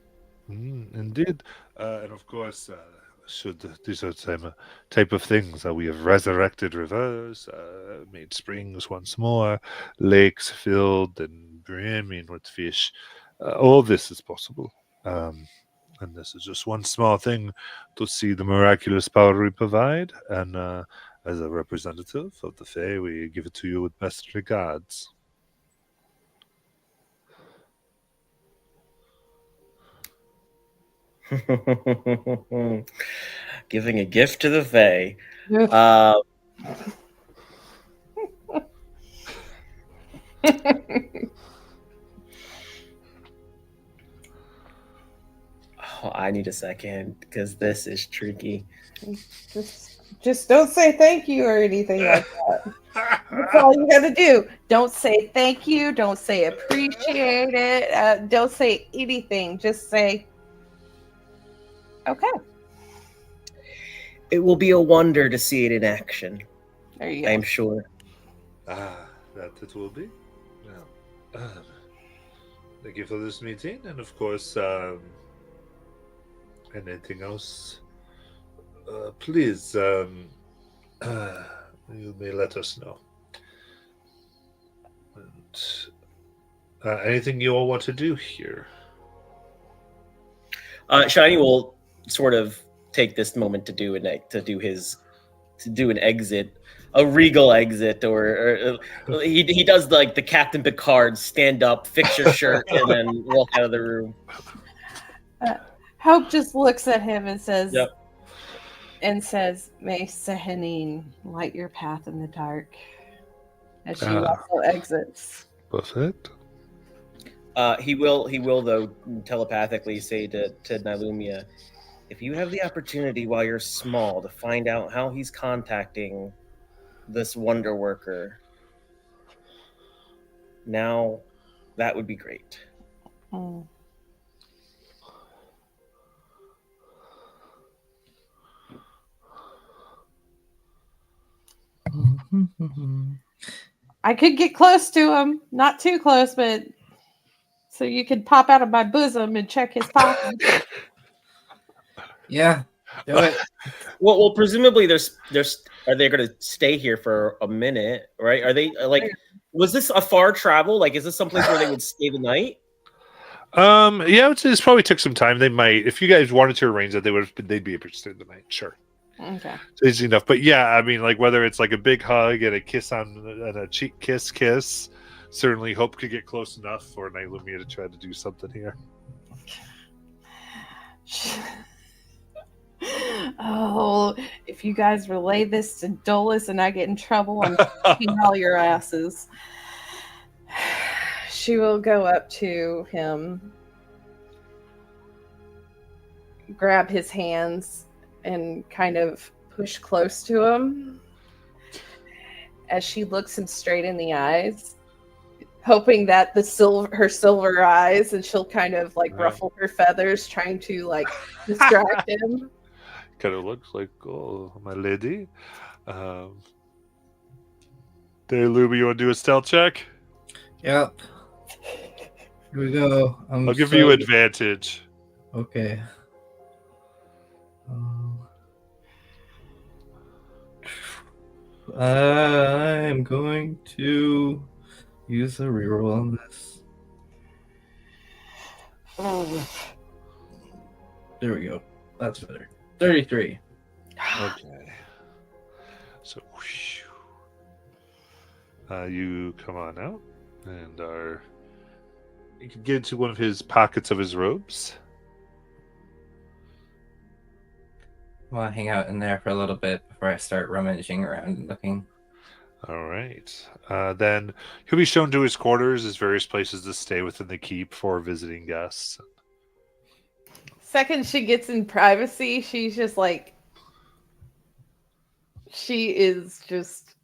Indeed. And of course, should these are the type of things that we have resurrected rivers, made springs once more, lakes filled and brimming with fish. All this is possible. And this is just one small thing to see the miraculous power we provide. And as a representative of the Fae, we give it to you with best regards. Giving a gift to the Fae. I need a second because this is tricky. Just don't say thank you or anything like that. That's all you got to do. Don't say thank you. Don't say appreciate it. Don't say anything. Just say, okay. It will be a wonder to see it in action. There you go. I'm sure. That it will be. Well, thank you for this meeting, and of course, anything else, please, you may let us know. And anything you all want to do here? Shiny will sort of take this moment to do an exit, a regal exit, or he does like the Captain Picard, stand up, fix your shirt, and then walk out of the room. Hope just looks at him and says, Yep. May Sehanine light your path in the dark. As she also exits. Perfect. He will though telepathically say to Nylumia, if you have the opportunity while you're small to find out how he's contacting this Wonder Worker, now that would be great. Mm. I could get close to him, not too close, but so you could pop out of my bosom and check his pocket. Yeah, do it. Well, presumably there's are they going to stay here for a minute, right? Are they like? Was this a far travel? Like, is this someplace where they would stay the night? Yeah, I would say this probably took some time. They might, if you guys wanted to arrange that, they'd be interested in the night. Sure. Okay. So easy enough. But yeah, I mean, like whether it's like a big hug and a kiss and a cheek kiss, certainly Hope could get close enough for Nylumia to try to do something here. Oh, if you guys relay this to Dolus and I get in trouble, I'm kicking all your asses. She will go up to him, grab his hands, and kind of push close to him as she looks him straight in the eyes, hoping that her silver eyes, and she'll kind of like Right. ruffle her feathers, trying to like distract him. Kind of looks like, oh, my lady. There, Luby, you want to do a stealth check? Yep. Here we go. I'll give you advantage. Okay. I'm going to use a reroll on this. There we go. That's better. 33. Okay. So, you come on out and you can get into one of his pockets of his robes. I want to hang out in there for a little bit before I start rummaging around and looking. All right. Then he'll be shown to his quarters as various places to stay within the keep for visiting guests. Second she gets in privacy, she's just like, she is just,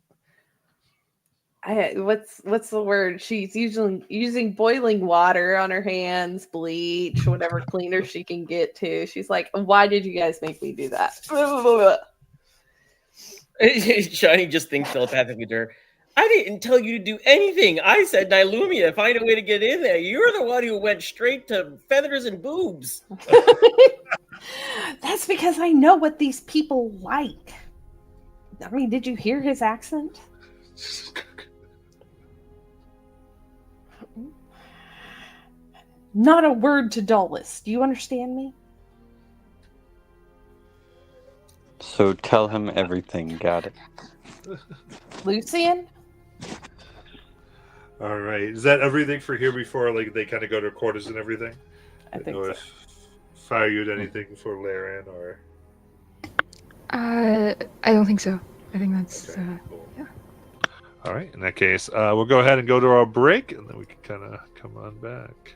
what's the word? She's using boiling water on her hands, bleach, whatever cleaner she can get to. She's like, why did you guys make me do that? Shiny just thinks telepathically to her, I didn't tell you to do anything. I said, Nilumia, find a way to get in there. You're the one who went straight to feathers and boobs. That's because I know what these people like. I mean, did you hear his accent? Not a word to Dulles. Do you understand me? So tell him everything. Got it. Lucian? All right. Is that everything for here before like they kind of go to quarters and everything? I think or so. Fire you anything for Laren or? I don't think so. I think that's Okay, cool. yeah. All right. In that case, we'll go ahead and go to our break, and then we can kind of come on back.